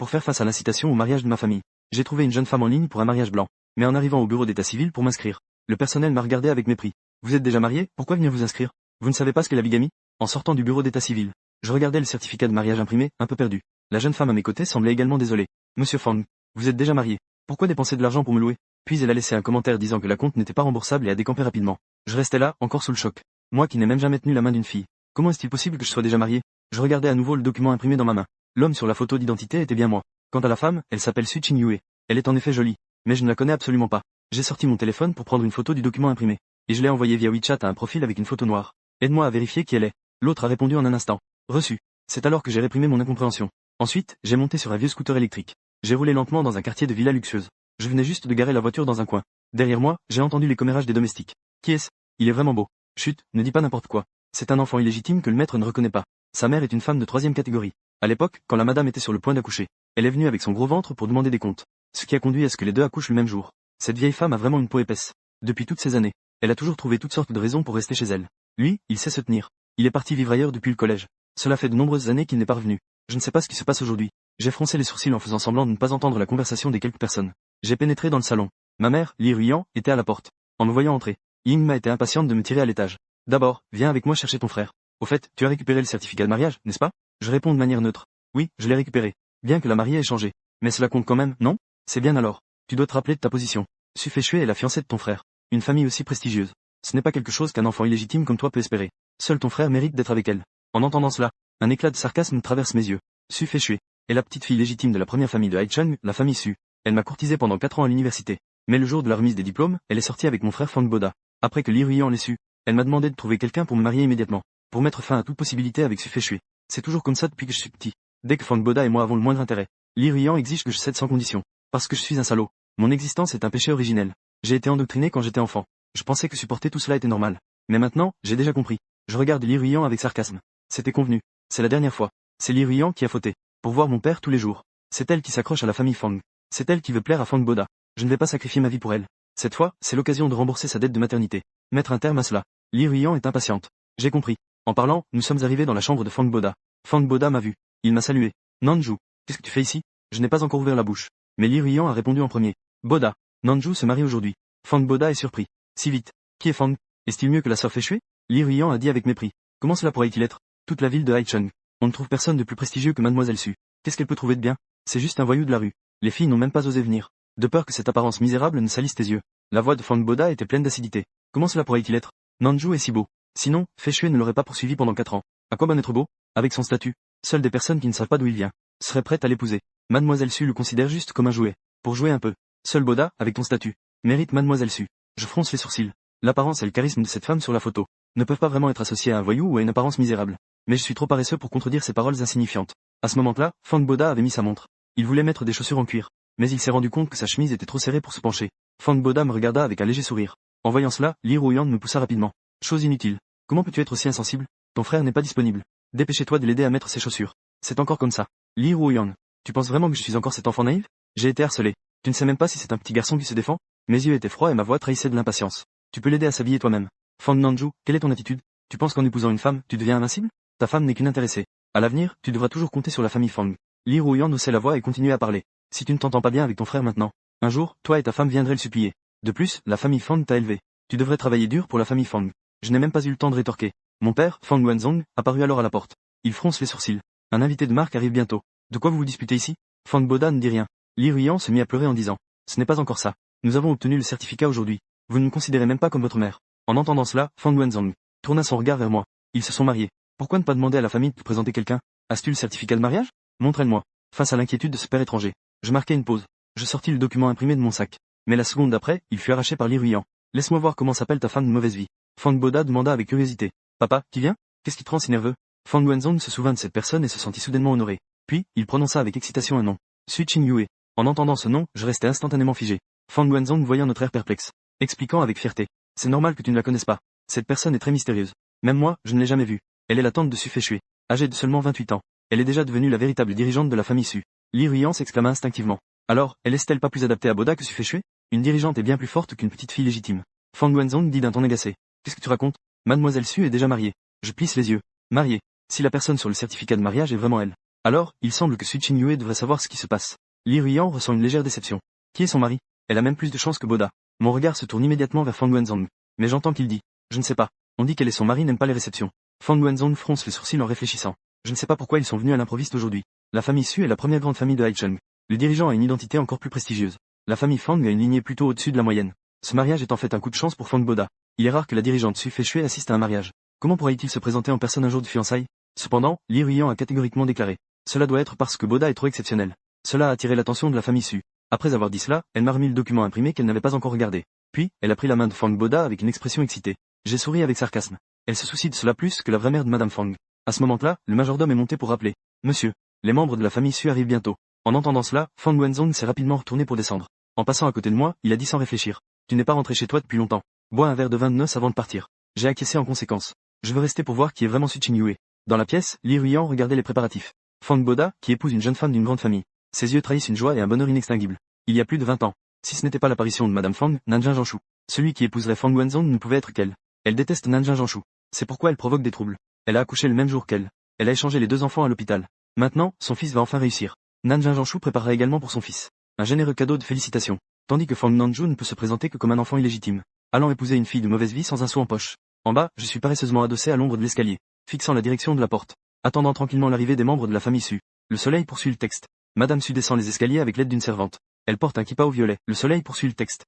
pour faire face à l'incitation au mariage de ma famille. J'ai trouvé une jeune femme en ligne pour un mariage blanc. Mais en arrivant au bureau d'état civil pour m'inscrire, le personnel m'a regardé avec mépris. Vous êtes déjà marié, pourquoi venir vous inscrire? Vous ne savez pas ce qu'est la bigamie? En sortant du bureau d'état civil, je regardais le certificat de mariage imprimé, un peu perdu. La jeune femme à mes côtés semblait également désolée. Monsieur Fang, vous êtes déjà marié. Pourquoi dépenser de l'argent pour me louer? Puis elle a laissé un commentaire disant que la compte n'était pas remboursable et a décampé rapidement. Je restais là, encore sous le choc. Moi qui n'ai même jamais tenu la main d'une fille. Comment est-il possible que je sois déjà marié? Je regardais à nouveau le document imprimé dans ma main. L'homme sur la photo d'identité était bien moi. Quant à la femme, elle s'appelle Su Ching Yue. Elle est en effet jolie. Mais je ne la connais absolument pas. J'ai sorti mon téléphone pour prendre une photo du document imprimé. Et je l'ai envoyé via WeChat à un profil avec une photo noire. Aide-moi à vérifier qui elle est. L'autre a répondu en un instant. Reçu. C'est alors que j'ai réprimé mon incompréhension. Ensuite, j'ai monté sur un vieux scooter électrique. J'ai roulé lentement dans un quartier de villa luxueuse. Je venais juste de garer la voiture dans un coin. Derrière moi, j'ai entendu les commérages des domestiques. Qui est-ce? Il est vraiment beau. Chut, ne dis pas n'importe quoi. C'est un enfant illégitime que le maître ne reconnaît pas. Sa mère est une femme de 3e catégorie. À l'époque, quand la madame était sur le point d'accoucher, elle est venue avec son gros ventre pour demander des comptes. Ce qui a conduit à ce que les deux accouchent le même jour. Cette vieille femme a vraiment une peau épaisse. Depuis toutes ces années, elle a toujours trouvé toutes sortes de raisons pour rester chez elle. Lui, il sait se tenir. Il est parti vivre ailleurs depuis le collège. Cela fait de nombreuses années qu'il n'est pas revenu. Je ne sais pas ce qui se passe aujourd'hui. J'ai froncé les sourcils en faisant semblant de ne pas entendre la conversation des quelques personnes. J'ai pénétré dans le salon. Ma mère, Li Ruyan, était à la porte. En me voyant entrer, Yingma était impatiente de me tirer à l'étage. D'abord, viens avec moi chercher ton frère. Au fait, tu as récupéré le certificat de mariage, n'est-ce pas? Je réponds de manière neutre. Oui, je l'ai récupéré. Bien que la mariée ait changé. Mais cela compte quand même, non? C'est bien alors. Tu dois te rappeler de ta position. Su Feishui est la fiancée de ton frère. Une famille aussi prestigieuse. Ce n'est pas quelque chose qu'un enfant illégitime comme toi peut espérer. Seul ton frère mérite d'être avec elle. En entendant cela, un éclat de sarcasme traverse mes yeux. Su Feishui est la petite fille légitime de la première famille de Haicheng, la famille Su. Elle m'a courtisé pendant 4 ans à l'université. Mais le jour de la remise des diplômes, elle est sortie avec mon frère Fang Boda. Après que Li Ruyan l'ait su, elle m'a demandé de trouver quelqu'un pour me marier immédiatement. Pour mettre fin à toute possibilité avec Su Feishui. C'est toujours comme ça depuis que je suis petit. Dès que Fang Boda et moi avons le moindre intérêt, Li Ruyan exige que je cède sans condition. Parce que je suis un salaud. Mon existence est un péché originel. J'ai été endoctriné quand j'étais enfant. Je pensais que supporter tout cela était normal. Mais maintenant, j'ai déjà compris. Je regarde Li Ruyan avec sarcasme. C'était convenu. C'est la dernière fois. C'est Li Ruyan qui a fauté. Pour voir mon père tous les jours. C'est elle qui s'accroche à la famille Fang. C'est elle qui veut plaire à Fang Boda. Je ne vais pas sacrifier ma vie pour elle. Cette fois, c'est l'occasion de rembourser sa dette de maternité. Mettre un terme à cela. Li Ruyan est impatiente. J'ai compris. En parlant, nous sommes arrivés dans la chambre de Fang Boda. Fang Boda m'a vu. Il m'a salué. Nanju, qu'est-ce que tu fais ici? Je n'ai pas encore ouvert la bouche. Mais Li Ruyan a répondu en premier. Boda. Nanju se marie aujourd'hui. Fang Boda est surpris. Si vite. Qui est Fang? Est-il mieux que la sœur Feishui? Li Ruyan a dit avec mépris. Comment cela pourrait-il être? Toute la ville de Haicheng. On ne trouve personne de plus prestigieux que Mademoiselle Su. Qu'est-ce qu'elle peut trouver de bien? C'est juste un voyou de la rue. Les filles n'ont même pas osé venir. De peur que cette apparence misérable ne salisse tes yeux. La voix de Fang Boda était pleine d'acidité. Comment cela pourrait-il être? Nanju est si beau. Sinon, Feishui ne l'aurait pas poursuivi pendant 4 ans. À quoi bon être beau? Avec son statut, seules des personnes qui ne savent pas d'où il vient seraient prêtes à l'épouser. Mademoiselle Su le considère juste comme un jouet. Pour jouer un peu. Seul Boda, avec ton statut, mérite Mademoiselle Su. Je fronce les sourcils. L'apparence et le charisme de cette femme sur la photo ne peuvent pas vraiment être associés à un voyou ou à une apparence misérable. Mais je suis trop paresseux pour contredire ces paroles insignifiantes. À ce moment-là, Fang Boda avait mis sa montre. Il voulait mettre des chaussures en cuir. Mais il s'est rendu compte que sa chemise était trop serrée pour se pencher. Fang Boda me regarda avec un léger sourire. En voyant cela, Li Ruyan me poussa rapidement. Chose inutile. Comment peux-tu être aussi insensible? Ton frère n'est pas disponible. Dépêchez-toi de l'aider à mettre ses chaussures. C'est encore comme ça. Li Ruyan. Tu penses vraiment que je suis encore cet enfant naïf? J'ai été harcelé. Tu ne sais même pas si c'est un petit garçon qui se défend? Mes yeux étaient froids et ma voix trahissait de l'impatience. Tu peux l'aider à s'habiller toi-même. Fang Nanju, quelle est ton attitude? Tu penses qu'en épousant une femme, tu deviens invincible? Ta femme n'est qu'une intéressée. À l'avenir, tu devras toujours compter sur la famille Fang. Li Ruyan haussait la voix et continuait à parler. Si tu ne t'entends pas bien avec ton frère maintenant, un jour, toi et ta femme viendraient le supplier. De plus, la famille Fang t'a élevé. Tu devrais travailler dur pour la famille Fang. Je n'ai même pas eu le temps de rétorquer. Mon père, Fang Wenzong, apparut alors à la porte. Il fronce les sourcils. Un invité de marque arrive bientôt. De quoi vous vous disputez ici? Fang Boda ne dit rien. Li Ruyan se mit à pleurer en disant. Ce n'est pas encore ça. Nous avons obtenu le certificat aujourd'hui. Vous ne me considérez même pas comme votre mère. En entendant cela, Fang Wenzong tourna son regard vers moi. Ils se sont mariés. Pourquoi ne pas demander à la famille de te présenter quelqu'un? As-tu le certificat de mariage? Montre-le-moi. Face à l'inquiétude de ce père étranger, je marquai une pause. Je sortis le document imprimé de mon sac. Mais la seconde d'après, il fut arraché par Li Ruyan. Laisse-moi voir comment s'appelle ta femme de mauvaise vie. Fang Boda demanda avec curiosité. Papa, qui vient? Qu'est-ce qui te rend si nerveux? Fang Wenzong se souvint de cette personne et se sentit soudainement honoré. Puis, il prononça avec excitation un nom. Su Ching Yue. En entendant ce nom, je restai instantanément figé. Fang Wenzong voyant notre air perplexe, expliquant avec fierté. C'est normal que tu ne la connaisses pas. Cette personne est très mystérieuse. Même moi, je ne l'ai jamais vue. Elle est la tante de Su Feishui, âgée de seulement 28 ans. Elle est déjà devenue la véritable dirigeante de la famille Su. Li Ruyan s'exclama instinctivement. Alors, elle est-elle pas plus adaptée à Boda que Su Feishui? Une dirigeante est bien plus forte qu'une petite fille légitime. Fang Wenzong dit d'un ton agacé. Qu'est-ce que tu racontes? Mademoiselle Su est déjà mariée. Je plisse les yeux. Mariée. Si la personne sur le certificat de mariage est vraiment elle. Alors, il semble que Su Qinyue devrait savoir ce qui se passe. Li Ruiyan ressent une légère déception. Qui est son mari? Elle a même plus de chance que Boda. Mon regard se tourne immédiatement vers Fang Wenzong. Mais j'entends qu'il dit. Je ne sais pas. On dit qu'elle et son mari n'aiment pas les réceptions. Fang Wenzong fronce les sourcils en réfléchissant. Je ne sais pas pourquoi ils sont venus à l'improviste aujourd'hui. La famille Su est la première grande famille de Haicheng. Le dirigeant a une identité encore plus prestigieuse. La famille Fang a une lignée plutôt au-dessus de la moyenne. Ce mariage est en fait un coup de chance pour Fang Boda. Il est rare que la dirigeante Su Feishui assiste à un mariage. Comment pourrait-il se présenter en personne un jour de fiançailles? Cependant, Li Ruiyan a catégoriquement déclaré. Cela doit être parce que Boda est trop exceptionnel. Cela a attiré l'attention de la famille Su. Après avoir dit cela, elle m'a remis le document imprimé qu'elle n'avait pas encore regardé. Puis, elle a pris la main de Fang Boda avec une expression excitée. J'ai souri avec sarcasme. Elle se soucie de cela plus que la vraie mère de Madame Fang. À ce moment-là, le majordome est monté pour rappeler. Monsieur, les membres de la famille Su arrivent bientôt. En entendant cela, Fang Wenzong s'est rapidement retourné pour descendre. En passant à côté de moi, il a dit sans réfléchir. Tu n'es pas rentré chez toi depuis longtemps. Bois un verre de vin de noces avant de partir. J'ai acquiescé en conséquence. Je veux rester pour voir qui est vraiment Su Qinyue. Dans la pièce, Li Ruiyan regardait les préparatifs. Fang Boda, qui épouse une jeune femme d'une grande famille. Ses yeux trahissent une joie et un bonheur inextinguible. Il y a plus de 20 ans. Si ce n'était pas l'apparition de Madame Fang, Nanjing Zhanshu. Celui qui épouserait Fang Wenzong ne pouvait être qu'elle. Elle déteste Nanjing Zhanshu. C'est pourquoi elle provoque des troubles. Elle a accouché le même jour qu'elle. Elle a échangé les 2 enfants à l'hôpital. Maintenant, son fils va enfin réussir. Nanjing Zhanshu préparera également pour son fils un généreux cadeau de félicitations. Tandis que Fang Nanju ne peut se présenter que comme un enfant illégitime, allant épouser une fille de mauvaise vie sans un sou en poche. En bas, je suis paresseusement adossé à l'ombre de l'escalier, fixant la direction de la porte, attendant tranquillement l'arrivée des membres de la famille Su. Le soleil poursuit le texte. Madame Su descend les escaliers avec l'aide d'une servante. Elle porte un kippa au violet. Le soleil poursuit le texte.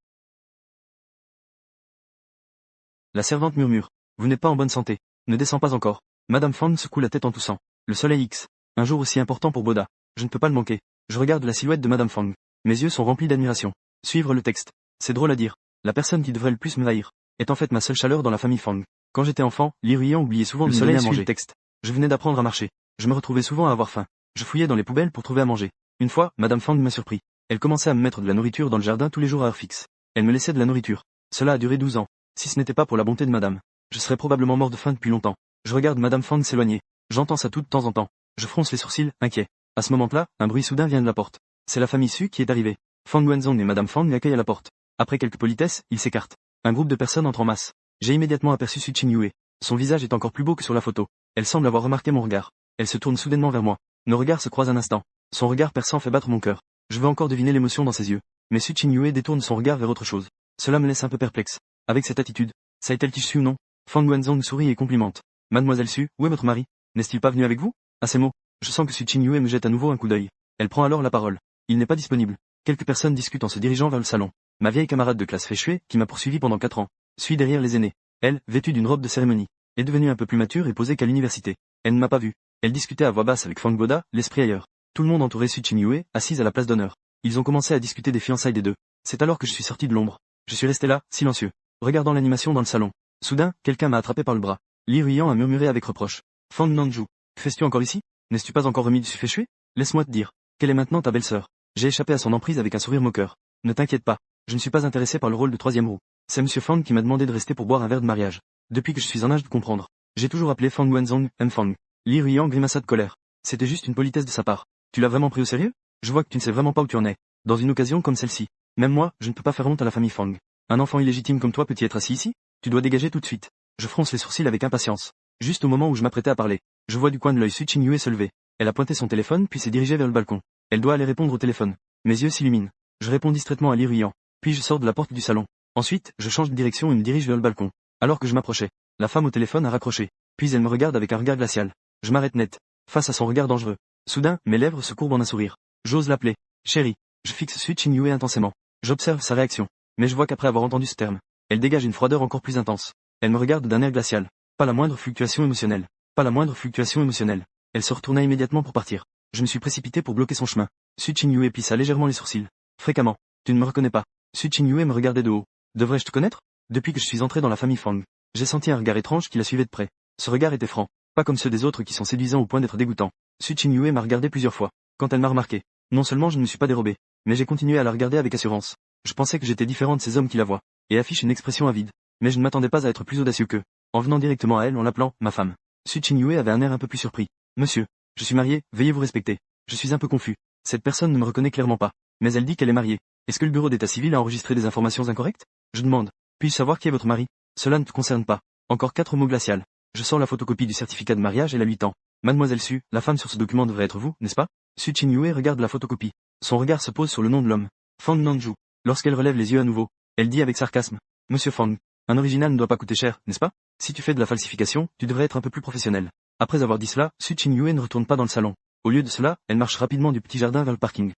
La servante murmure. Vous n'êtes pas en bonne santé. Ne descends pas encore. Madame Fang secoue la tête en toussant. Le soleil X. Un jour aussi important pour Boda. Je ne peux pas le manquer. Je regarde la silhouette de Madame Fang. Mes yeux sont remplis d'admiration. Suivre le texte. C'est drôle à dire. La personne qui devrait le plus me haïr est en fait ma seule chaleur dans la famille Fang. Quand j'étais enfant, Li Ruiyan oubliait souvent de me donner à manger. Le texte. Je venais d'apprendre à marcher. Je me retrouvais souvent à avoir faim. Je fouillais dans les poubelles pour trouver à manger. Une fois, Madame Fang m'a surpris. Elle commençait à me mettre de la nourriture dans le jardin tous les jours à heure fixe. Elle me laissait de la nourriture. Cela a duré 12 ans. Si ce n'était pas pour la bonté de Madame, je serais probablement mort de faim depuis longtemps. Je regarde Madame Fang s'éloigner. J'entends ça tout de temps en temps. Je fronce les sourcils, inquiet. À ce moment-là, un bruit soudain vient de la porte. C'est la famille Su qui est arrivée. Fang Wenzong et Madame Fang l'accueillent à la porte. Après quelques politesses, ils s'écartent. Un groupe de personnes entre en masse. J'ai immédiatement aperçu Su Qinyue. Son visage est encore plus beau que sur la photo. Elle semble avoir remarqué mon regard. Elle se tourne soudainement vers moi. Nos regards se croisent un instant. Son regard perçant fait battre mon cœur. Je veux encore deviner l'émotion dans ses yeux. Mais Su Qinyue détourne son regard vers autre chose. Cela me laisse un peu perplexe. Avec cette attitude, ça est-elle qui Su ou non? Fang Wenzong sourit et complimente. Mademoiselle Su, où est votre mari? N'est-il pas venu avec vous? À ces mots, je sens que Su Qinyue me jette à nouveau un coup d'œil. Elle prend alors la parole. Il n'est pas disponible. Quelques personnes discutent en se dirigeant vers le salon. Ma vieille camarade de classe Feishui, qui m'a poursuivi pendant 4 ans, suit derrière les aînés. Elle, vêtue d'une robe de cérémonie, est devenue un peu plus mature et posée qu'à l'université. Elle ne m'a pas vu. Elle discutait à voix basse avec Fang Boda, l'esprit ailleurs. Tout le monde entourait Su Qinyue, assise à la place d'honneur. Ils ont commencé à discuter des fiançailles des deux. C'est alors que je suis sorti de l'ombre. Je suis resté là, silencieux, regardant l'animation dans le salon. Soudain, quelqu'un m'a attrapé par le bras. Li Ruiyan a murmuré avec reproche. Fang Nanju, que fais-tu encore ici? N'es-tu pas encore remis du Su Feishui? Laisse-moi te dire. Quelle est maintenant ta belle-sœur? J'ai échappé à son emprise avec un sourire moqueur. Ne t'inquiète pas, je ne suis pas intéressé par le rôle de troisième roue. C'est Monsieur Fang qui m'a demandé de rester pour boire un verre de mariage. Depuis que je suis en âge de comprendre. J'ai toujours appelé Fang Wenzong, M. Fang. Li Ruiyan grimaça de colère. C'était juste une politesse de sa part. Tu l'as vraiment pris au sérieux? Je vois que tu ne sais vraiment pas où tu en es. Dans une occasion comme celle-ci. Même moi, je ne peux pas faire honte à la famille Fang. Un enfant illégitime comme toi peut y être assis ici? Tu dois dégager tout de suite. Je fronce les sourcils avec impatience. Juste au moment où je m'apprêtais à parler, je vois du coin de l'œil Su Qinyue se lever. Elle a pointé son téléphone puis s'est dirigée vers le balcon. Elle doit aller répondre au téléphone. Mes yeux s'illuminent. Je réponds distraitement à Li Ruiyan. Puis je sors de la porte du salon. Ensuite, je change de direction et me dirige vers le balcon. Alors que je m'approchais, la femme au téléphone a raccroché. Puis elle me regarde avec un regard glacial. Je m'arrête net. Face à son regard dangereux. Soudain, mes lèvres se courbent en un sourire. J'ose l'appeler. Chérie. Je fixe Su Qinyue intensément. J'observe sa réaction. Mais je vois qu'après avoir entendu ce terme, elle dégage une froideur encore plus intense. Elle me regarde d'un air glacial. Pas la moindre fluctuation émotionnelle. Pas la moindre fluctuation émotionnelle. Elle se retourna immédiatement pour partir. Je me suis précipité pour bloquer son chemin. Su Qinyue plissa légèrement les sourcils. Fréquemment. Tu ne me reconnais pas. Su Qinyue me regardait de haut. Devrais-je te connaître? Depuis que je suis entré dans la famille Fang, j'ai senti un regard étrange qui la suivait de près. Ce regard était franc. Pas comme ceux des autres qui sont séduisants au point d'être dégoûtants. Su Qinyue m'a regardé plusieurs fois. Quand elle m'a remarqué, non seulement je ne me suis pas dérobé, mais j'ai continué à la regarder avec assurance. Je pensais que j'étais différent de ces hommes qui la voient, et affichent une expression avide. Mais je ne m'attendais pas à être plus audacieux qu'eux. En venant directement à elle en l'appelant « ma femme ». Su Qinyue avait un air un peu plus surpris. « Monsieur, je suis marié, veuillez vous respecter. » Je suis un peu confus. Cette personne ne me reconnaît clairement pas. Mais elle dit qu'elle est mariée. Est-ce que le bureau d'état civil a enregistré des informations incorrectes? Je demande. Puis-je savoir qui est votre mari? Cela ne te concerne pas. Encore 4 mots glaciales. Je sors la photocopie du certificat de mariage et la lui tends. Mademoiselle Su, la femme sur ce document devrait être vous, n'est-ce pas? Su Chin-Yue regarde la photocopie. Son regard se pose sur le nom de l'homme. Fang Nanju. Lorsqu'elle relève les yeux à nouveau, elle dit avec sarcasme. Monsieur Fang, un original ne doit pas coûter cher, n'est-ce pas? Si tu fais de la falsification, tu devrais être un peu plus professionnel. Après avoir dit cela, Su Chin-Yue ne retourne pas dans le salon. Au lieu de cela, elle marche rapidement du petit jardin vers le parking.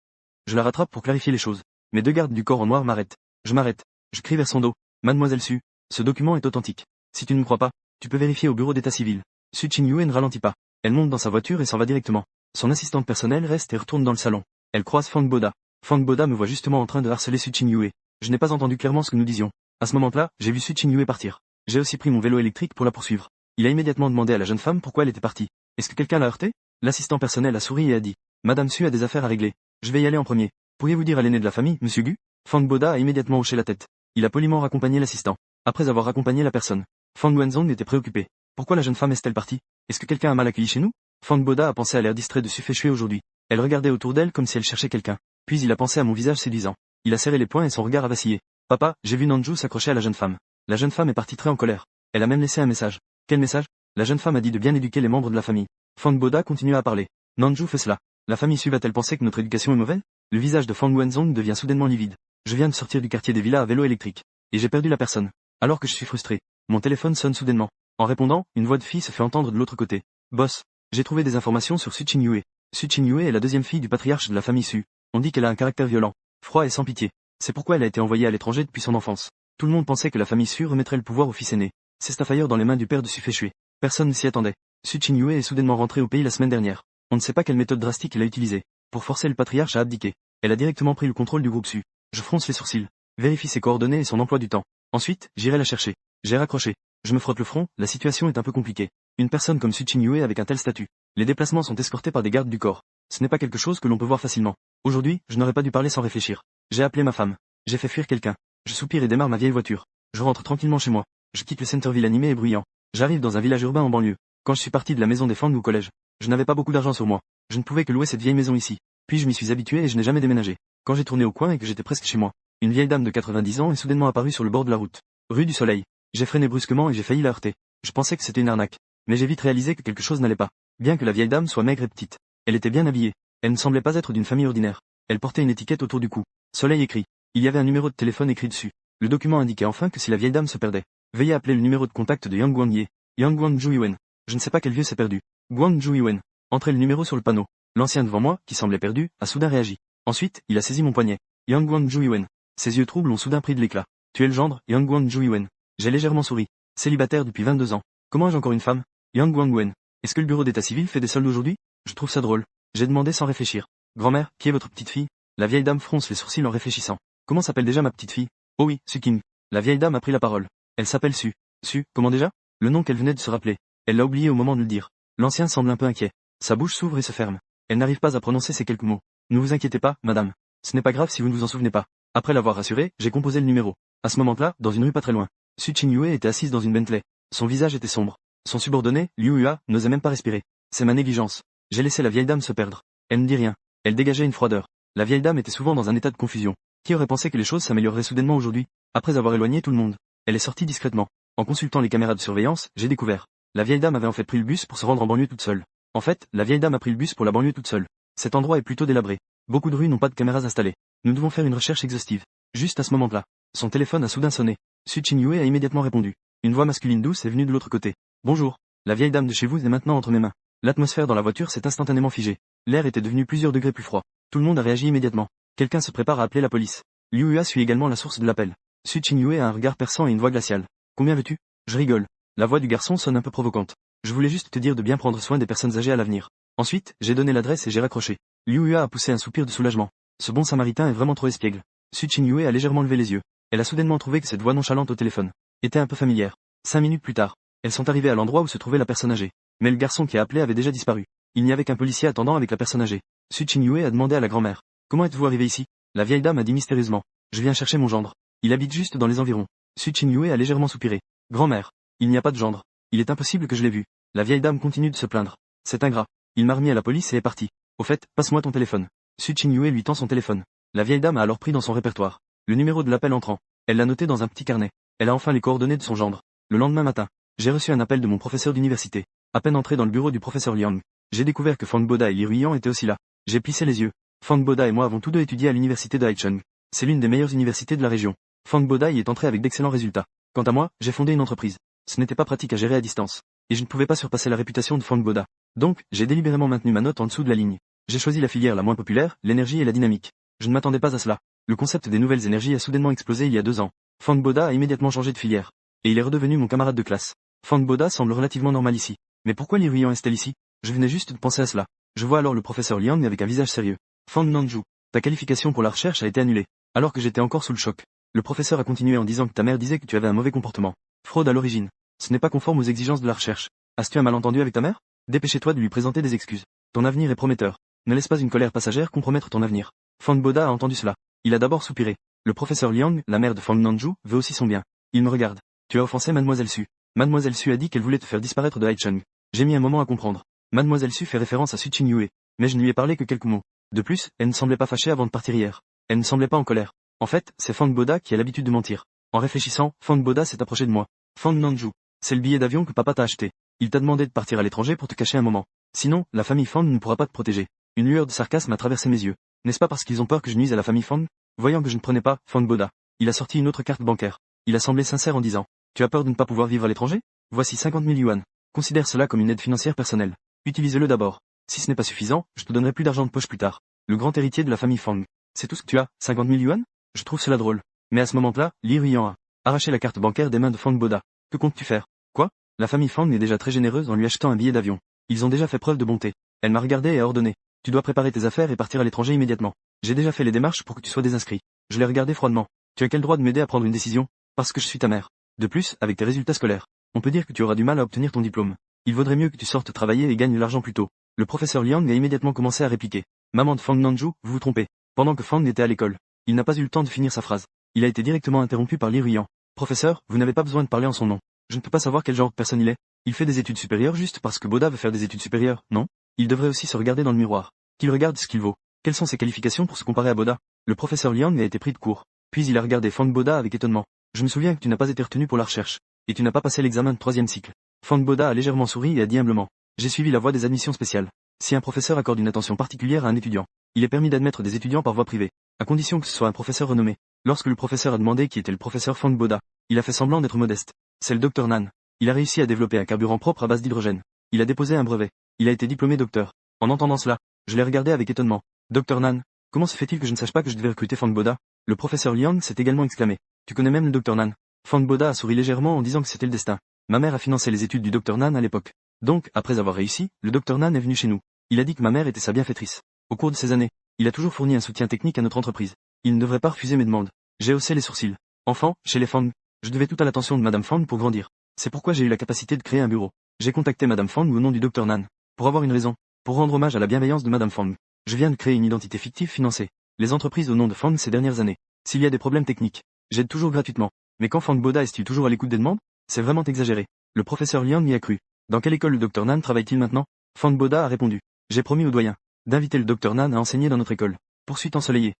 Je la rattrape pour clarifier les choses. Mes deux gardes du corps en noir m'arrêtent. Je m'arrête. Je crie vers son dos. Mademoiselle Su, ce document est authentique. Si tu ne me crois pas, tu peux vérifier au bureau d'état civil. Su Chin-Yue ne ralentit pas. Elle monte dans sa voiture et s'en va directement. Son assistante personnelle reste et retourne dans le salon. Elle croise Fang Boda. Fang Boda me voit justement en train de harceler Su Chin-Yue. Je n'ai pas entendu clairement ce que nous disions. À ce moment-là, j'ai vu Su Chin-Yue partir. J'ai aussi pris mon vélo électrique pour la poursuivre. Il a immédiatement demandé à la jeune femme pourquoi elle était partie. Est-ce que quelqu'un l'a heurté? L'assistant personnel a souri et a dit. Madame Su a des affaires à régler. Je vais y aller en premier. Pourriez-vous dire à l'aîné de la famille, Monsieur Gu? Fang Boda a immédiatement hoché la tête. Il a poliment raccompagné l'assistant. Après avoir raccompagné la personne, Fang Wenzong était préoccupé. Pourquoi la jeune femme est-elle partie? Est-ce que quelqu'un a mal accueilli chez nous? Fang Boda a pensé à l'air distrait de Su Feichui aujourd'hui. Elle regardait autour d'elle comme si elle cherchait quelqu'un. Puis il a pensé à mon visage séduisant. Il a serré les poings et son regard a vacillé. Papa, j'ai vu Nanju s'accrocher à la jeune femme. La jeune femme est partie très en colère. Elle a même laissé un message. Quel message? La jeune femme a dit de bien éduquer les membres de la famille. Fang Boda continua à parler. Nanju fait cela. La famille Su va-t-elle penser que notre éducation est mauvaise? Le visage de Fang Wenzong devient soudainement livide. Je viens de sortir du quartier des villas à vélo électrique. Et j'ai perdu la personne. Alors que je suis frustré, mon téléphone sonne soudainement. En répondant, une voix de fille se fait entendre de l'autre côté. Boss, j'ai trouvé des informations sur Su Chin-Yue. Su Chin-Yue est la deuxième fille du patriarche de la famille Su. On dit qu'elle a un caractère violent, froid et sans pitié. C'est pourquoi elle a été envoyée à l'étranger depuis son enfance. Tout le monde pensait que la famille Su remettrait le pouvoir au fils aîné. C'est Stafford dans les mains du père de Su Feichui. Personne ne s'y attendait. Su Chin-Yue est soudainement rentrée au pays la semaine dernière. On ne sait pas quelle méthode drastique elle a utilisée pour forcer le patriarche à abdiquer. Elle a directement pris le contrôle du groupe Su. Je fronce les sourcils. Vérifie ses coordonnées et son emploi du temps. Ensuite, j'irai la chercher. J'ai raccroché. Je me frotte le front, la situation est un peu compliquée. Une personne comme Su Chin-Yue avec un tel statut. Les déplacements sont escortés par des gardes du corps. Ce n'est pas quelque chose que l'on peut voir facilement. Aujourd'hui, je n'aurais pas dû parler sans réfléchir. J'ai appelé ma femme. J'ai fait fuir quelqu'un. Je soupire et démarre ma vieille voiture. Je rentre tranquillement chez moi. Je quitte le Centerville animé et bruyant. J'arrive dans un village urbain en banlieue. Quand je suis parti de la maison des Fang au collège, je n'avais pas beaucoup d'argent sur moi. Je ne pouvais que louer cette vieille maison ici. Puis je m'y suis habitué et je n'ai jamais déménagé. Quand j'ai tourné au coin et que j'étais presque chez moi, une vieille dame de 90 ans est soudainement apparue sur le bord de la route. Rue du Soleil. J'ai freiné brusquement et j'ai failli la heurter. Je pensais que c'était une arnaque. Mais j'ai vite réalisé que quelque chose n'allait pas. Bien que la vieille dame soit maigre et petite, elle était bien habillée. Elle ne semblait pas être d'une famille ordinaire. Elle portait une étiquette autour du cou. Soleil écrit. Il y avait un numéro de téléphone écrit dessus. Le document indiquait enfin que si la vieille dame se perdait, veuillez appeler le numéro de contact de Yang Guangye. Yang Guangju Yuen. Je ne sais pas quel vieux s'est perdu. Guangju Yuen. Entrez le numéro sur le panneau. L'ancien devant moi, qui semblait perdu, a soudain réagi. Ensuite, il a saisi mon poignet. Yang Guangju Yuen. Ses yeux troubles ont soudain pris de l'éclat. Tu es le gendre, Yang Guangju Yuen. J'ai légèrement souri. Célibataire depuis 22 ans. Comment ai-je encore une femme? Yang Guangwen. Est-ce que le bureau d'état civil fait des soldes aujourd'hui? Je trouve ça drôle. J'ai demandé sans réfléchir. Grand-mère, qui est votre petite fille? La vieille dame fronce les sourcils en réfléchissant. Comment s'appelle déjà ma petite fille? Oh oui, Su King. La vieille dame a pris la parole. Elle s'appelle Su. Su, comment déjà? Le nom qu'elle venait de se rappeler. Elle l'a oublié au moment de le dire. L'ancien semble un peu inquiet. Sa bouche s'ouvre et se ferme. Elle n'arrive pas à prononcer ces quelques mots. Ne vous inquiétez pas, madame. Ce n'est pas grave si vous ne vous en souvenez pas. Après l'avoir rassurée, j'ai composé le numéro. À ce moment-là, dans une rue pas très loin, Su Chin-Yue était assise dans une Bentley. Son visage était sombre. Son subordonné, Liu Hua, n'osait même pas respirer. C'est ma négligence. J'ai laissé la vieille dame se perdre. Elle ne dit rien. Elle dégageait une froideur. La vieille dame était souvent dans un état de confusion. Qui aurait pensé que les choses s'amélioreraient soudainement aujourd'hui? Après avoir éloigné tout le monde, elle est sortie discrètement. En consultant les caméras de surveillance, j'ai découvert. La vieille dame avait en fait pris le bus pour se rendre en banlieue toute seule. En fait, la vieille dame a pris le bus pour la banlieue toute seule. Cet endroit est plutôt délabré. Beaucoup de rues n'ont pas de caméras installées. Nous devons faire une recherche exhaustive. Juste à ce moment-là, son téléphone a soudain sonné. Su Chin-Yue a immédiatement répondu. Une voix masculine douce est venue de l'autre côté. Bonjour. La vieille dame de chez vous est maintenant entre mes mains. L'atmosphère dans la voiture s'est instantanément figée. L'air était devenu plusieurs degrés plus froid. Tout le monde a réagi immédiatement. Quelqu'un se prépare à appeler la police. Liu Hua suit également la source de l'appel. Su Chin-Yue a un regard perçant et une voix glaciale. Combien veux-tu? Je rigole. La voix du garçon sonne un peu provocante. Je voulais juste te dire de bien prendre soin des personnes âgées à l'avenir. Ensuite, j'ai donné l'adresse et j'ai raccroché. Liu Hua a poussé un soupir de soulagement. Ce bon samaritain est vraiment trop espiègle. Su Chin-Yue a légèrement levé les yeux. Elle a soudainement trouvé que cette voix nonchalante au téléphone était un peu familière. 5 minutes plus tard, elles sont arrivées à l'endroit où se trouvait la personne âgée. Mais le garçon qui a appelé avait déjà disparu. Il n'y avait qu'un policier attendant avec la personne âgée. Su Chin-Yue a demandé à la grand-mère. Comment êtes-vous arrivé ici? La vieille dame a dit mystérieusement. Je viens chercher mon gendre. Il habite juste dans les environs. Su Chin-Yue a légèrement soupiré. Grand-mère. Il n'y a pas de gendre. Il est impossible que je l'ai vu. La vieille dame continue de se plaindre. C'est ingrat. Il m'a remis à la police et est parti. Au fait, passe-moi ton téléphone. Su Chin-Yue lui tend son téléphone. La vieille dame a alors pris dans son répertoire le numéro de l'appel entrant. Elle l'a noté dans un petit carnet. Elle a enfin les coordonnées de son gendre. Le lendemain matin, j'ai reçu un appel de mon professeur d'université. À peine entré dans le bureau du professeur Liang, j'ai découvert que Fang Boda et Li Ruiyan étaient aussi là. J'ai plissé les yeux. Fang Boda et moi avons tous deux étudié à l'université de Haicheng. C'est l'une des meilleures universités de la région. Fang Boda y est entré avec d'excellents résultats. Quant à moi, j'ai fondé une entreprise. Ce n'était pas pratique à gérer à distance. Et je ne pouvais pas surpasser la réputation de Fang Boda. Donc, j'ai délibérément maintenu ma note en dessous de la ligne. J'ai choisi la filière la moins populaire, l'énergie et la dynamique. Je ne m'attendais pas à cela. Le concept des nouvelles énergies a soudainement explosé il y a 2 ans. Fang Boda a immédiatement changé de filière. Et il est redevenu mon camarade de classe. Fang Boda semble relativement normal ici. Mais pourquoi Li Ruiyan est-elle ici? Je venais juste de penser à cela. Je vois alors le professeur Liang avec un visage sérieux. Fang Nanju, ta qualification pour la recherche a été annulée. Alors que j'étais encore sous le choc. Le professeur a continué en disant que ta mère disait que tu avais un mauvais comportement. Fraude à l'origine. Ce n'est pas conforme aux exigences de la recherche. As-tu un malentendu avec ta mère? Dépêchez-toi de lui présenter des excuses. Ton avenir est prometteur. Ne laisse pas une colère passagère compromettre ton avenir. Fang Boda a entendu cela. Il a d'abord soupiré. Le professeur Liang, la mère de Fang Nanju, veut aussi son bien. Il me regarde. Tu as offensé Mademoiselle Su. Mademoiselle Su a dit qu'elle voulait te faire disparaître de Haicheng. J'ai mis un moment à comprendre. Mademoiselle Su fait référence à Su Qingyue. Mais je ne lui ai parlé que quelques mots. De plus, elle ne semblait pas fâchée avant de partir hier. Elle ne semblait pas en colère. En fait, c'est Fang Boda qui a l'habitude de mentir. En réfléchissant, Fang Boda s'est approché de moi. Fang Nanju. C'est le billet d'avion que papa t'a acheté. Il t'a demandé de partir à l'étranger pour te cacher un moment. Sinon, la famille Fang ne pourra pas te protéger. Une lueur de sarcasme a traversé mes yeux. N'est-ce pas parce qu'ils ont peur que je nuise à la famille Fang? Voyant que je ne prenais pas, Fang Boda. Il a sorti une autre carte bancaire. Il a semblé sincère en disant. Tu as peur de ne pas pouvoir vivre à l'étranger? Voici 50 000 yuan. Considère cela comme une aide financière personnelle. Utilise-le d'abord. Si ce n'est pas suffisant, je te donnerai plus d'argent de poche plus tard. Le grand héritier de la famille Fang. C'est tout ce que tu as, 50 000 yuan? Je trouve cela drôle. Mais à ce moment-là, Li Ruiyan a arraché la carte bancaire des mains de Fang Boda. Que comptes-tu faire? Quoi? La famille Fang est déjà très généreuse en lui achetant un billet d'avion. Ils ont déjà fait preuve de bonté. Elle m'a regardé et a ordonné. Tu dois préparer tes affaires et partir à l'étranger immédiatement. J'ai déjà fait les démarches pour que tu sois désinscrit. Je l'ai regardé froidement. Tu as quel droit de m'aider à prendre une décision? Parce que je suis ta mère. De plus, avec tes résultats scolaires, on peut dire que tu auras du mal à obtenir ton diplôme. Il vaudrait mieux que tu sortes travailler et gagnes l'argent plus tôt. Le professeur Liang a immédiatement commencé à répliquer. Maman de Fang Nanju, vous vous trompez. Pendant que Fang était à l'école, il n'a pas eu le temps de finir sa phrase. Il a été directement interrompu par Li Ruiyan. Professeur, vous n'avez pas besoin de parler en son nom. Je ne peux pas savoir quel genre de personne il est. Il fait des études supérieures juste parce que Boda veut faire des études supérieures, non? Il devrait aussi se regarder dans le miroir. Qu'il regarde ce qu'il vaut. Quelles sont ses qualifications pour se comparer à Boda? Le professeur Liang a été pris de court. Puis il a regardé Fang Boda avec étonnement. Je me souviens que tu n'as pas été retenu pour la recherche. Et tu n'as pas passé l'examen de 3e cycle. Fang Boda a légèrement souri et a dit humblement. J'ai suivi la voie des admissions spéciales. Si un professeur accorde une attention particulière à un étudiant, il est permis d'admettre des étudiants par voie privée, à condition que ce soit un professeur renommé. Lorsque le professeur a demandé qui était le professeur Fang Boda, il a fait semblant d'être modeste. C'est le docteur Nan. Il a réussi à développer un carburant propre à base d'hydrogène. Il a déposé un brevet. Il a été diplômé docteur. En entendant cela, je l'ai regardé avec étonnement. Docteur Nan, comment se fait-il que je ne sache pas que je devais recruter Fang Boda? Le professeur Liang s'est également exclamé. Tu connais même le docteur Nan? Fang Boda a souri légèrement en disant que c'était le destin. Ma mère a financé les études du docteur Nan à l'époque. Donc, après avoir réussi, le docteur Nan est venu chez nous. Il a dit que ma mère était sa bienfaitrice. Au cours de ces années, il a toujours fourni un soutien technique à notre entreprise. Il ne devrait pas refuser mes demandes. J'ai haussé les sourcils. Enfant, chez les Fang, je devais tout à l'attention de Madame Fang pour grandir. C'est pourquoi j'ai eu la capacité de créer un bureau. J'ai contacté Madame Fang au nom du docteur Nan. Pour avoir une raison. Pour rendre hommage à la bienveillance de Madame Fang. Je viens de créer une identité fictive financée. Les entreprises au nom de Fang ces dernières années. S'il y a des problèmes techniques, j'aide toujours gratuitement. Mais quand Fang Boda est-il toujours à l'écoute des demandes? C'est vraiment exagéré. Le professeur Liang y a cru. Dans quelle école le docteur Nan travaille-t-il maintenant? Fang Boda a répondu. J'ai promis au doyen d'inviter le docteur Nan à enseigner dans notre école. Poursuite ensoleillée.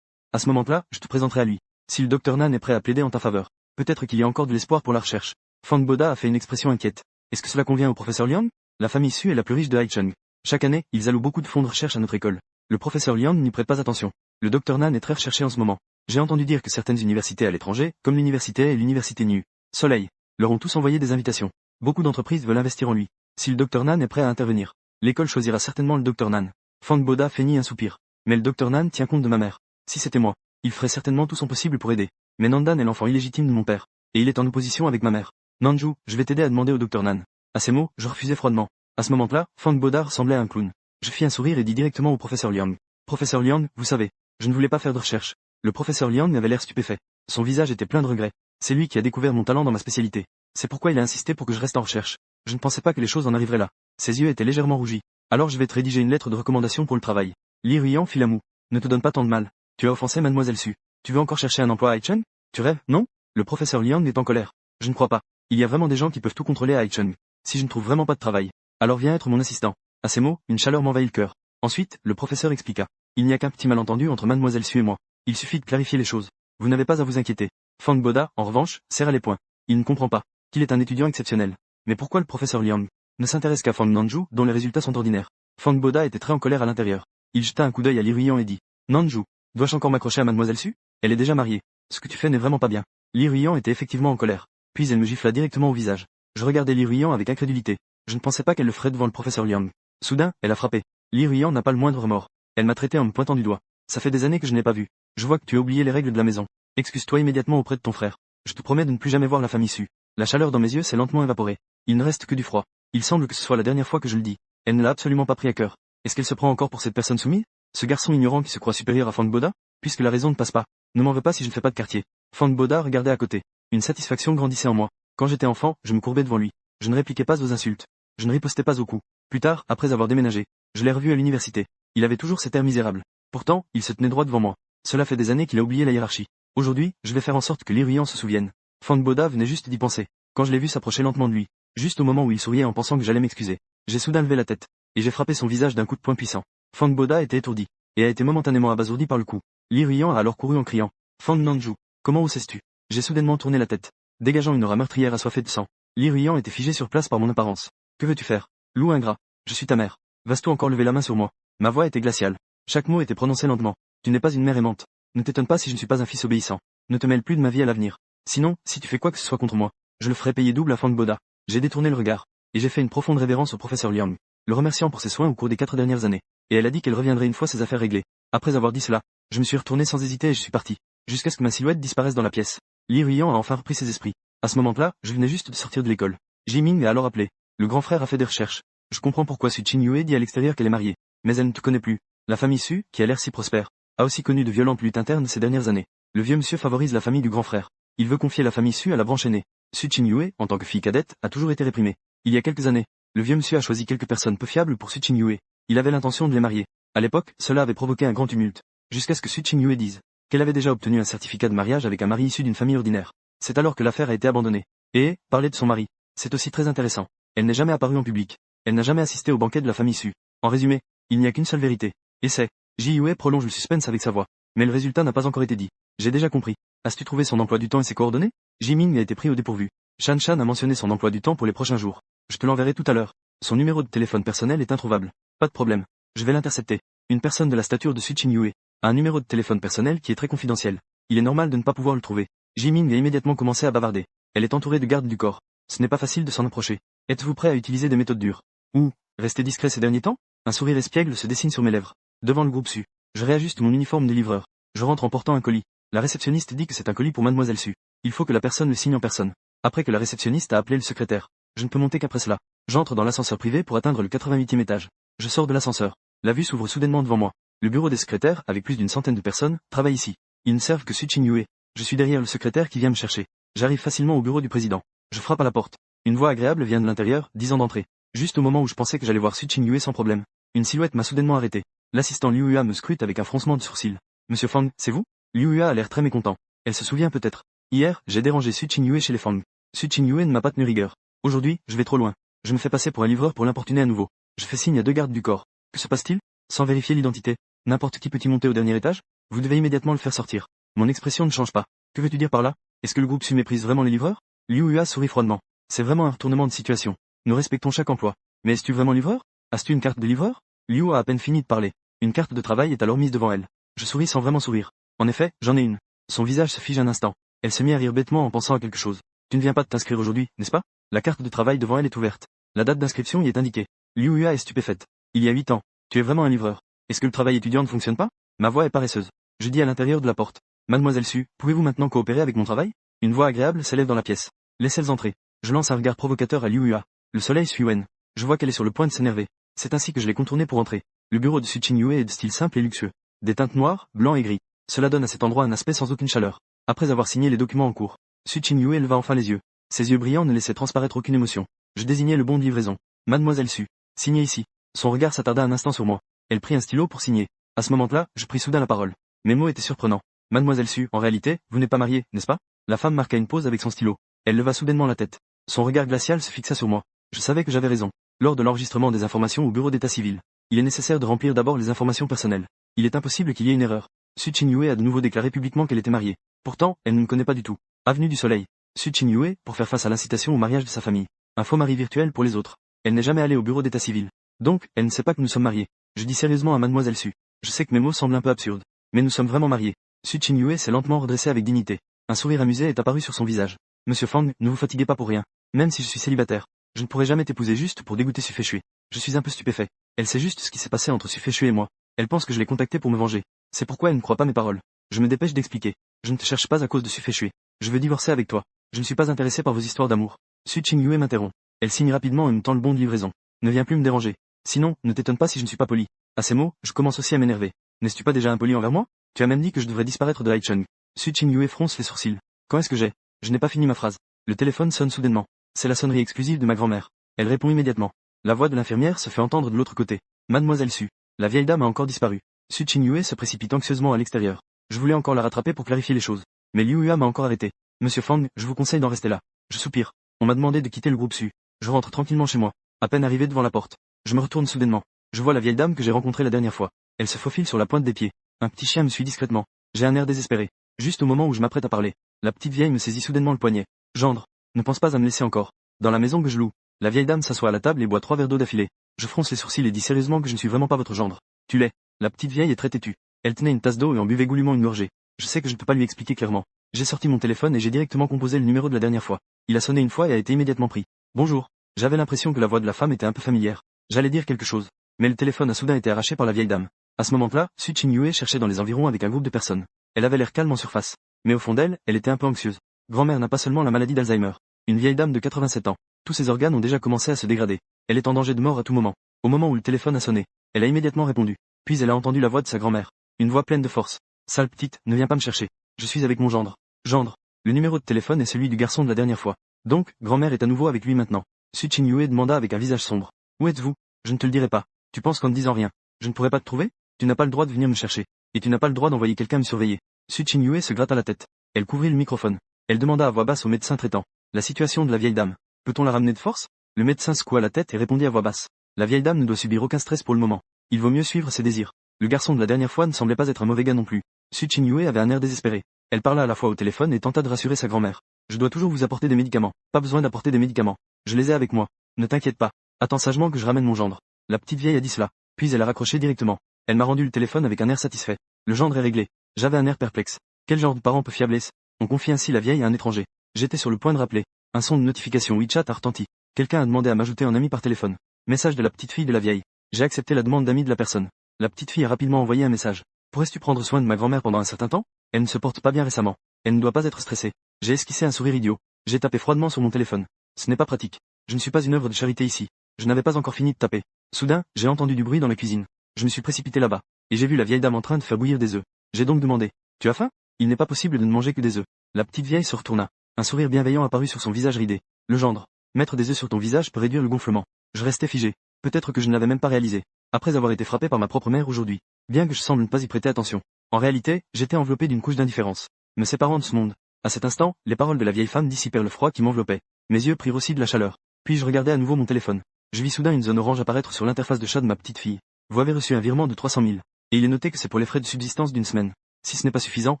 À ce moment-là, je te présenterai à lui. Si le docteur Nan est prêt à plaider en ta faveur, peut-être qu'il y a encore de l'espoir pour la recherche. Fang Boda a fait une expression inquiète. Est-ce que cela convient au professeur Liang? La famille Su est la plus riche de Haicheng. Chaque année, ils allouent beaucoup de fonds de recherche à notre école. Le professeur Liang n'y prête pas attention. Le docteur Nan est très recherché en ce moment. J'ai entendu dire que certaines universités à l'étranger, comme l'université et l'université NU Soleil, leur ont tous envoyé des invitations. Beaucoup d'entreprises veulent investir en lui. Si le docteur Nan est prêt à intervenir, l'école choisira certainement le docteur Nan. Fang Boda feignit un soupir. Mais le docteur Nan tient compte de ma mère. Si c'était moi, il ferait certainement tout son possible pour aider. Mais Nandan est l'enfant illégitime de mon père. Et il est en opposition avec ma mère. Nanju, je vais t'aider à demander au docteur Nan. À ces mots, je refusai froidement. À ce moment-là, Fang Boda ressemblait à un clown. Je fis un sourire et dis directement au professeur Liang. Professeur Liang, vous savez, je ne voulais pas faire de recherche. Le professeur Liang avait l'air stupéfait. Son visage était plein de regrets. C'est lui qui a découvert mon talent dans ma spécialité. C'est pourquoi il a insisté pour que je reste en recherche. Je ne pensais pas que les choses en arriveraient là. Ses yeux étaient légèrement rougis. Alors je vais te rédiger une lettre de recommandation pour le travail. Li Ruiyan fit la moue. Ne te donne pas tant de mal. Tu as offensé Mademoiselle Su. Tu veux encore chercher un emploi à Haicheng? Tu rêves, non? Le professeur Liang est en colère. Je ne crois pas. Il y a vraiment des gens qui peuvent tout contrôler à Haicheng. Si je ne trouve vraiment pas de travail, alors viens être mon assistant. À ces mots, une chaleur m'envahit le cœur. Ensuite, le professeur expliqua. Il n'y a qu'un petit malentendu entre Mademoiselle Su et moi. Il suffit de clarifier les choses. Vous n'avez pas à vous inquiéter. Fang Boda, en revanche, serra les poings. Il ne comprend pas. qu'il est un étudiant exceptionnel. Mais pourquoi le professeur Liang ne s'intéresse qu'à Fang Nanju, dont les résultats sont ordinaires? Fang Boda était très en colère à l'intérieur. Il jeta un coup d'œil à Li Ruiyan et dit: Nanju, dois-je encore m'accrocher à mademoiselle Su? Elle est déjà mariée. Ce que tu fais n'est vraiment pas bien. Li Ruiyan était effectivement en colère. Puis elle me gifla directement au visage. Je regardais Li Ruiyan avec incrédulité. Je ne pensais pas qu'elle le ferait devant le professeur Liang. Soudain, elle a frappé. Li Ruiyan n'a pas le moindre remords. Elle m'a traité en me pointant du doigt. Ça fait des années que je n'ai pas vu. Je vois que tu as oublié les règles de la maison. Excuse-toi immédiatement auprès de ton frère. Je te promets de ne plus jamais voir la famille Su. La chaleur dans mes yeux s'est lentement évaporée. Il ne reste que du froid. Il semble que ce soit la dernière fois que je le dis. Elle ne l'a absolument pas pris à cœur. Est-ce qu'elle se prend encore pour cette personne soumise? Ce garçon ignorant qui se croit supérieur à Fang Boda? Puisque la raison ne passe pas. Ne m'en veux pas si je ne fais pas de quartier. Fang Boda regardait à côté. Une satisfaction grandissait en moi. Quand j'étais enfant, je me courbais devant lui. Je ne répliquais pas aux insultes. Je ne ripostais pas aux coups. Plus tard, après avoir déménagé, je l'ai revu à l'université. Il avait toujours cet air misérable. Pourtant, il se tenait droit devant moi. Cela fait des années qu'il a oublié la hiérarchie. Aujourd'hui, je vais faire en sorte que Li Ruiyan se souvienne. Fang Boda venait juste d'y penser. Quand je l'ai vu s'approcher lentement de lui, juste au moment où il souriait en pensant que j'allais m'excuser, j'ai soudain levé la tête, et j'ai frappé son visage d'un coup de poing puissant. Fang Boda était étourdi, et a été momentanément abasourdi par le coup. Li Ruiyan a alors couru en criant: Fang Nanju, comment osais-tu? J'ai soudainement tourné la tête, dégageant une aura meurtrière assoiffée de sang. Li Ruiyan était figé sur place par mon apparence. Que veux-tu faire? Loup ingrat, je suis ta mère. Vas-tu encore lever la main sur moi? Ma voix était glaciale. Chaque mot était prononcé lentement. Tu n'es pas une mère aimante. Ne t'étonne pas si je ne suis pas un fils obéissant. Ne te mêle plus de ma vie à l'avenir. Sinon, si tu fais quoi que ce soit contre moi, je le ferai payer double à Fang Boda. J'ai détourné le regard, et j'ai fait une profonde révérence au professeur Liang, le remerciant pour ses soins au cours des 4 dernières années. Et elle a dit qu'elle reviendrait une fois ses affaires réglées. Après avoir dit cela, je me suis retourné sans hésiter et je suis parti, jusqu'à ce que ma silhouette disparaisse dans la pièce. Li Ruiyan a enfin repris ses esprits. À ce moment-là, je venais juste de sortir de l'école. Jiming a alors appelé. Le grand frère a fait des recherches. Je comprends pourquoi Su Qingyue dit à l'extérieur qu'elle est mariée. Mais elle ne te connaît plus. La famille Su, qui a l'air si prospère, a aussi connu de violentes luttes internes ces dernières années. Le vieux monsieur favorise la famille du grand frère. Il veut confier la famille Su à la branche aînée. Su Qingyue, en tant que fille cadette, a toujours été réprimée. Il y a quelques années, le vieux monsieur a choisi quelques personnes peu fiables pour Su Qingyue. Il avait l'intention de les marier. À l'époque, cela avait provoqué un grand tumulte. Jusqu'à ce que Su Qingyue dise qu'elle avait déjà obtenu un certificat de mariage avec un mari issu d'une famille ordinaire. C'est alors que l'affaire a été abandonnée. Et, parler de son mari, c'est aussi très intéressant. Elle n'est jamais apparue en public. Elle n'a jamais assisté au banquet de la famille Su. En résumé, il n'y a qu'une seule vérité. Et c'est, Jiyue prolonge le suspense avec sa voix. Mais le résultat n'a pas encore été dit. J'ai déjà compris. As-tu trouvé son emploi du temps et ses coordonnées? Jiming a été pris au dépourvu. Shan Shan a mentionné son emploi du temps pour les prochains jours. Je te l'enverrai tout à l'heure. Son numéro de téléphone personnel est introuvable. Pas de problème. Je vais l'intercepter. Une personne de la stature de Su Qingyue a un numéro de téléphone personnel qui est très confidentiel. Il est normal de ne pas pouvoir le trouver. Jiming a immédiatement commencé à bavarder. Elle est entourée de gardes du corps. Ce n'est pas facile de s'en approcher. Êtes-vous prêt à utiliser des méthodes dures? Ou, rester discret ces derniers temps? Un sourire espiègle se dessine sur mes lèvres. Devant le groupe Su, je réajuste mon uniforme de livreur. Je rentre en portant un colis. La réceptionniste dit que c'est un colis pour mademoiselle Su. Il faut que la personne le signe en personne. Après que la réceptionniste a appelé le secrétaire, je ne peux monter qu'après cela. J'entre dans l'ascenseur privé pour atteindre le 88e étage. Je sors de l'ascenseur. La vue s'ouvre soudainement devant moi. Le bureau des secrétaires, avec plus d'une centaine de personnes, travaille ici. Ils ne servent que Su Qingyue. Je suis derrière le secrétaire qui vient me chercher. J'arrive facilement au bureau du président. Je frappe à la porte. Une voix agréable vient de l'intérieur, disant d'entrer. Juste au moment où je pensais que j'allais voir Su Qingyue sans problème. Une silhouette m'a soudainement arrêté. L'assistant Liu Hua me scrute avec un froncement de sourcils. Monsieur Fang, c'est vous? Liu Hua a l'air très mécontent. Elle se souvient peut-être. Hier, j'ai dérangé Su Qingyue chez les Fang. Su Qingyue ne m'a pas tenu rigueur. Aujourd'hui, je vais trop loin. Je me fais passer pour un livreur pour l'importuner à nouveau. Je fais signe à 2 gardes du corps. Que se passe-t-il? Sans vérifier l'identité. N'importe qui peut-y monter au dernier étage? Vous devez immédiatement le faire sortir. Mon expression ne change pas. Que veux-tu dire par là? Est-ce que le groupe Su méprise vraiment les livreurs? Liu Hua sourit froidement. C'est vraiment un retournement de situation. Nous respectons chaque emploi. Mais es-tu vraiment livreur? As-tu une carte de livreur? Liu a à peine fini de parler. Une carte de travail est alors mise devant elle. Je souris sans vraiment sourire. En effet, j'en ai une. Son visage se fige un instant. Elle se mit à rire bêtement en pensant à quelque chose. Tu ne viens pas de t'inscrire aujourd'hui, n'est-ce pas? La carte de travail devant elle est ouverte. La date d'inscription y est indiquée. Liu Hua est stupéfaite. Il y a 8 ans. Tu es vraiment un livreur. Est-ce que le travail étudiant ne fonctionne pas? Ma voix est paresseuse. Je dis à l'intérieur de la porte. Mademoiselle Su, pouvez-vous maintenant coopérer avec mon travail? Une voix agréable s'élève dans la pièce. Laissez-les entrer. Je lance un regard provocateur à Liu Hua. Le soleil suit Wen. Je vois qu'elle est sur le point de s'énerver. C'est ainsi que je l'ai contournée pour entrer. Le bureau de Su Qingyue est de style simple et luxueux. Des teintes noires, blanc et gris. Cela donne à cet endroit un aspect sans aucune chaleur. Après avoir signé les documents en cours, Su Qingyue leva enfin les yeux. Ses yeux brillants ne laissaient transparaître aucune émotion. Je désignai le bon de livraison. Mademoiselle Su, signez ici. Son regard s'attarda un instant sur moi. Elle prit un stylo pour signer. À ce moment-là, je pris soudain la parole. Mes mots étaient surprenants. Mademoiselle Su, en réalité, vous n'êtes pas mariée, n'est-ce pas? La femme marqua une pause avec son stylo. Elle leva soudainement la tête. Son regard glacial se fixa sur moi. Je savais que j'avais raison. Lors de l'enregistrement des informations au bureau d'état civil, il est nécessaire de remplir d'abord les informations personnelles. Il est impossible qu'il y ait une erreur. Su Qingyue a de nouveau déclaré publiquement qu'elle était mariée. Pourtant, elle ne me connaît pas du tout. Avenue du Soleil. Su Chin-yue, pour faire face à l'incitation au mariage de sa famille. Un faux mari virtuel pour les autres. Elle n'est jamais allée au bureau d'état civil. Donc, elle ne sait pas que nous sommes mariés. Je dis sérieusement à mademoiselle Su. Je sais que mes mots semblent un peu absurdes. Mais nous sommes vraiment mariés. Su Chin-yue s'est lentement redressée avec dignité. Un sourire amusé est apparu sur son visage. Monsieur Fang, ne vous fatiguez pas pour rien. Même si je suis célibataire, je ne pourrai jamais t'épouser juste pour dégoûter Su Feichui. Je suis un peu stupéfait. Elle sait juste ce qui s'est passé entre Su Feichui et moi. Elle pense que je l'ai contacté pour me venger. C'est pourquoi elle ne croit pas mes paroles. Je me dépêche d'expliquer. Je ne te cherche pas à cause de Su Feichui. Je veux divorcer avec toi. Je ne suis pas intéressé par vos histoires d'amour. Su Chin-yue m'interrompt. Elle signe rapidement et me tend le bon de livraison. Ne viens plus me déranger. Sinon, ne t'étonne pas si je ne suis pas poli. À ces mots, je commence aussi à m'énerver. N'es-tu pas déjà impoli envers moi? Tu as même dit que je devrais disparaître de Haicheng. Su Chin-yue fronce les sourcils. Quand est-ce que j'ai? Je n'ai pas fini ma phrase. Le téléphone sonne soudainement. C'est la sonnerie exclusive de ma grand-mère. Elle répond immédiatement. La voix de l'infirmière se fait entendre de l'autre côté. Mademoiselle Su. La vieille dame a encore disparu. Su Chin-yue se précipite anxieusement à l'extérieur. Je voulais encore la rattraper pour clarifier les choses. Mais Liu Hua m'a encore arrêté. Monsieur Fang, je vous conseille d'en rester là. Je soupire. On m'a demandé de quitter le groupe Su. Je rentre tranquillement chez moi. À peine arrivé devant la porte. Je me retourne soudainement. Je vois la vieille dame que j'ai rencontrée la dernière fois. Elle se faufile sur la pointe des pieds. Un petit chien me suit discrètement. J'ai un air désespéré. Juste au moment où je m'apprête à parler, la petite vieille me saisit soudainement le poignet. Gendre, ne pense pas à me laisser encore. Dans la maison que je loue, la vieille dame s'assoit à la table et boit 3 verres d'eau d'affilée. Je fronce les sourcils et dis sérieusement que je ne suis vraiment pas votre gendre. Tu l'es. La petite vieille est très têtue. Elle tenait une tasse d'eau et en buvait goulûment une gorgée. Je sais que je ne peux pas lui expliquer clairement. J'ai sorti mon téléphone et j'ai directement composé le numéro de la dernière fois. Il a sonné une fois et a été immédiatement pris. Bonjour. J'avais l'impression que la voix de la femme était un peu familière. J'allais dire quelque chose. Mais le téléphone a soudain été arraché par la vieille dame. À ce moment-là, Su Chin-yue cherchait dans les environs avec un groupe de personnes. Elle avait l'air calme en surface. Mais au fond d'elle, elle était un peu anxieuse. Grand-mère n'a pas seulement la maladie d'Alzheimer. Une vieille dame de 87 ans. Tous ses organes ont déjà commencé à se dégrader. Elle est en danger de mort à tout moment. Au moment où le téléphone a sonné, elle a immédiatement répondu. Puis elle a entendu la voix de sa grand-mère. Une voix pleine de force. Sale petite, ne viens pas me chercher. Je suis avec mon gendre. Gendre. Le numéro de téléphone est celui du garçon de la dernière fois. Donc, grand-mère est à nouveau avec lui maintenant. Su Chin-yue demanda avec un visage sombre. Où êtes-vous? Je ne te le dirai pas. Tu penses qu'en ne disant rien, je ne pourrais pas te trouver? Tu n'as pas le droit de venir me chercher. Et tu n'as pas le droit d'envoyer quelqu'un me surveiller. Su Chin-yue se gratta la tête. Elle couvrit le microphone. Elle demanda à voix basse au médecin traitant. La situation de la vieille dame. Peut-on la ramener de force? Le médecin secoua la tête et répondit à voix basse. La vieille dame ne doit subir aucun stress pour le moment. Il vaut mieux suivre ses désirs. Le garçon de la dernière fois ne semblait pas être un mauvais gars non plus. Su Chin-yue avait un air désespéré. Elle parla à la fois au téléphone et tenta de rassurer sa grand-mère. Je dois toujours vous apporter des médicaments. Pas besoin d'apporter des médicaments. Je les ai avec moi. Ne t'inquiète pas. Attends sagement que je ramène mon gendre. La petite vieille a dit cela. Puis elle a raccroché directement. Elle m'a rendu le téléphone avec un air satisfait. Le gendre est réglé. J'avais un air perplexe. Quel genre de parent peut fiable est-ce? On confie ainsi la vieille à un étranger. J'étais sur le point de rappeler. Un son de notification WeChat a retenti. Quelqu'un a demandé à m'ajouter en ami par téléphone. Message de la petite fille de la vieille. J'ai accepté la demande d'amis de la personne. La petite fille a rapidement envoyé un message. Pourrais-tu prendre soin de ma grand-mère pendant un certain temps? Elle ne se porte pas bien récemment. Elle ne doit pas être stressée. J'ai esquissé un sourire idiot. J'ai tapé froidement sur mon téléphone. Ce n'est pas pratique. Je ne suis pas une œuvre de charité ici. Je n'avais pas encore fini de taper. Soudain, j'ai entendu du bruit dans la cuisine. Je me suis précipité là-bas. Et j'ai vu la vieille dame en train de faire bouillir des œufs. J'ai donc demandé. Tu as faim? Il n'est pas possible de ne manger que des œufs. La petite vieille se retourna. Un sourire bienveillant apparut sur son visage ridé. Le gendre. Mettre des œufs sur ton visage peut réduire le gonflement. Je restais figé. Peut-être que je ne l'avais même pas réalisé. Après avoir été frappé par ma propre mère aujourd'hui. Bien que je semble ne pas y prêter attention. En réalité, j'étais enveloppé d'une couche d'indifférence. Me séparant de ce monde. À cet instant, les paroles de la vieille femme dissipèrent le froid qui m'enveloppait. Mes yeux prirent aussi de la chaleur. Puis je regardai à nouveau mon téléphone. Je vis soudain une zone orange apparaître sur l'interface de chat de ma petite fille. Vous avez reçu un virement de 300 000. Et il est noté que c'est pour les frais de subsistance d'une semaine. Si ce n'est pas suffisant,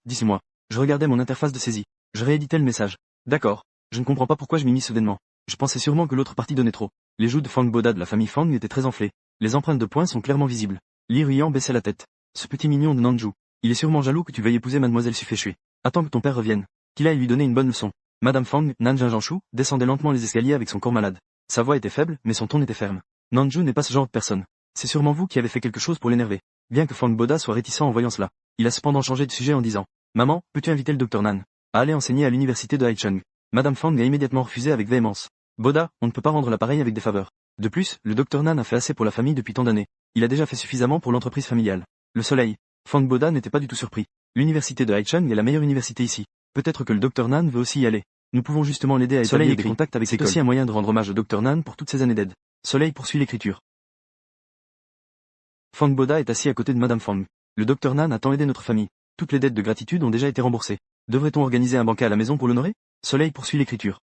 dis-moi. Je regardais mon interface de saisie. Je rééditais le message. D'accord. Je ne comprends pas pourquoi je m'y mis soudainement. Je pensais sûrement que l'autre partie donnait trop. Les joues de Fang Boda de la famille Fang étaient très enflées. Les empreintes de poings sont clairement visibles. Li Ruyan baissait la tête. Ce petit mignon de Nanju. Il est sûrement jaloux que tu veuilles épouser mademoiselle Su Feichui. Attends que ton père revienne. Qu'il aille lui donner une bonne leçon. Madame Fang, Nanjun Janshu, descendait lentement les escaliers avec son corps malade. Sa voix était faible, mais son ton était ferme. Nanju n'est pas ce genre de personne. C'est sûrement vous qui avez fait quelque chose pour l'énerver. Bien que Fang Boda soit réticent en voyant cela. Il a cependant changé de sujet en disant. Maman, peux-tu inviter le docteur Nan à aller enseigner à l'université de Haicheng? Madame Fang a immédiatement refusé avec véhémence. Boda, on ne peut pas rendre l'appareil avec des faveurs. De plus, le docteur Nan a fait assez pour la famille depuis tant d'années. Il a déjà fait suffisamment pour l'entreprise familiale. Le soleil. Fang Boda n'était pas du tout surpris. L'université de Haicheng est la meilleure université ici. Peut-être que le docteur Nan veut aussi y aller. Nous pouvons justement l'aider à établir des contacts avec l'école. C'est aussi un moyen de rendre hommage au docteur Nan pour toutes ces années d'aide. Soleil poursuit l'écriture. Fang Boda est assis à côté de Madame Fang. Le docteur Nan a tant aidé notre famille. Toutes les dettes de gratitude ont déjà été remboursées. Devrait-on organiser un banquet à la maison pour l'honorer? Soleil poursuit l'écriture.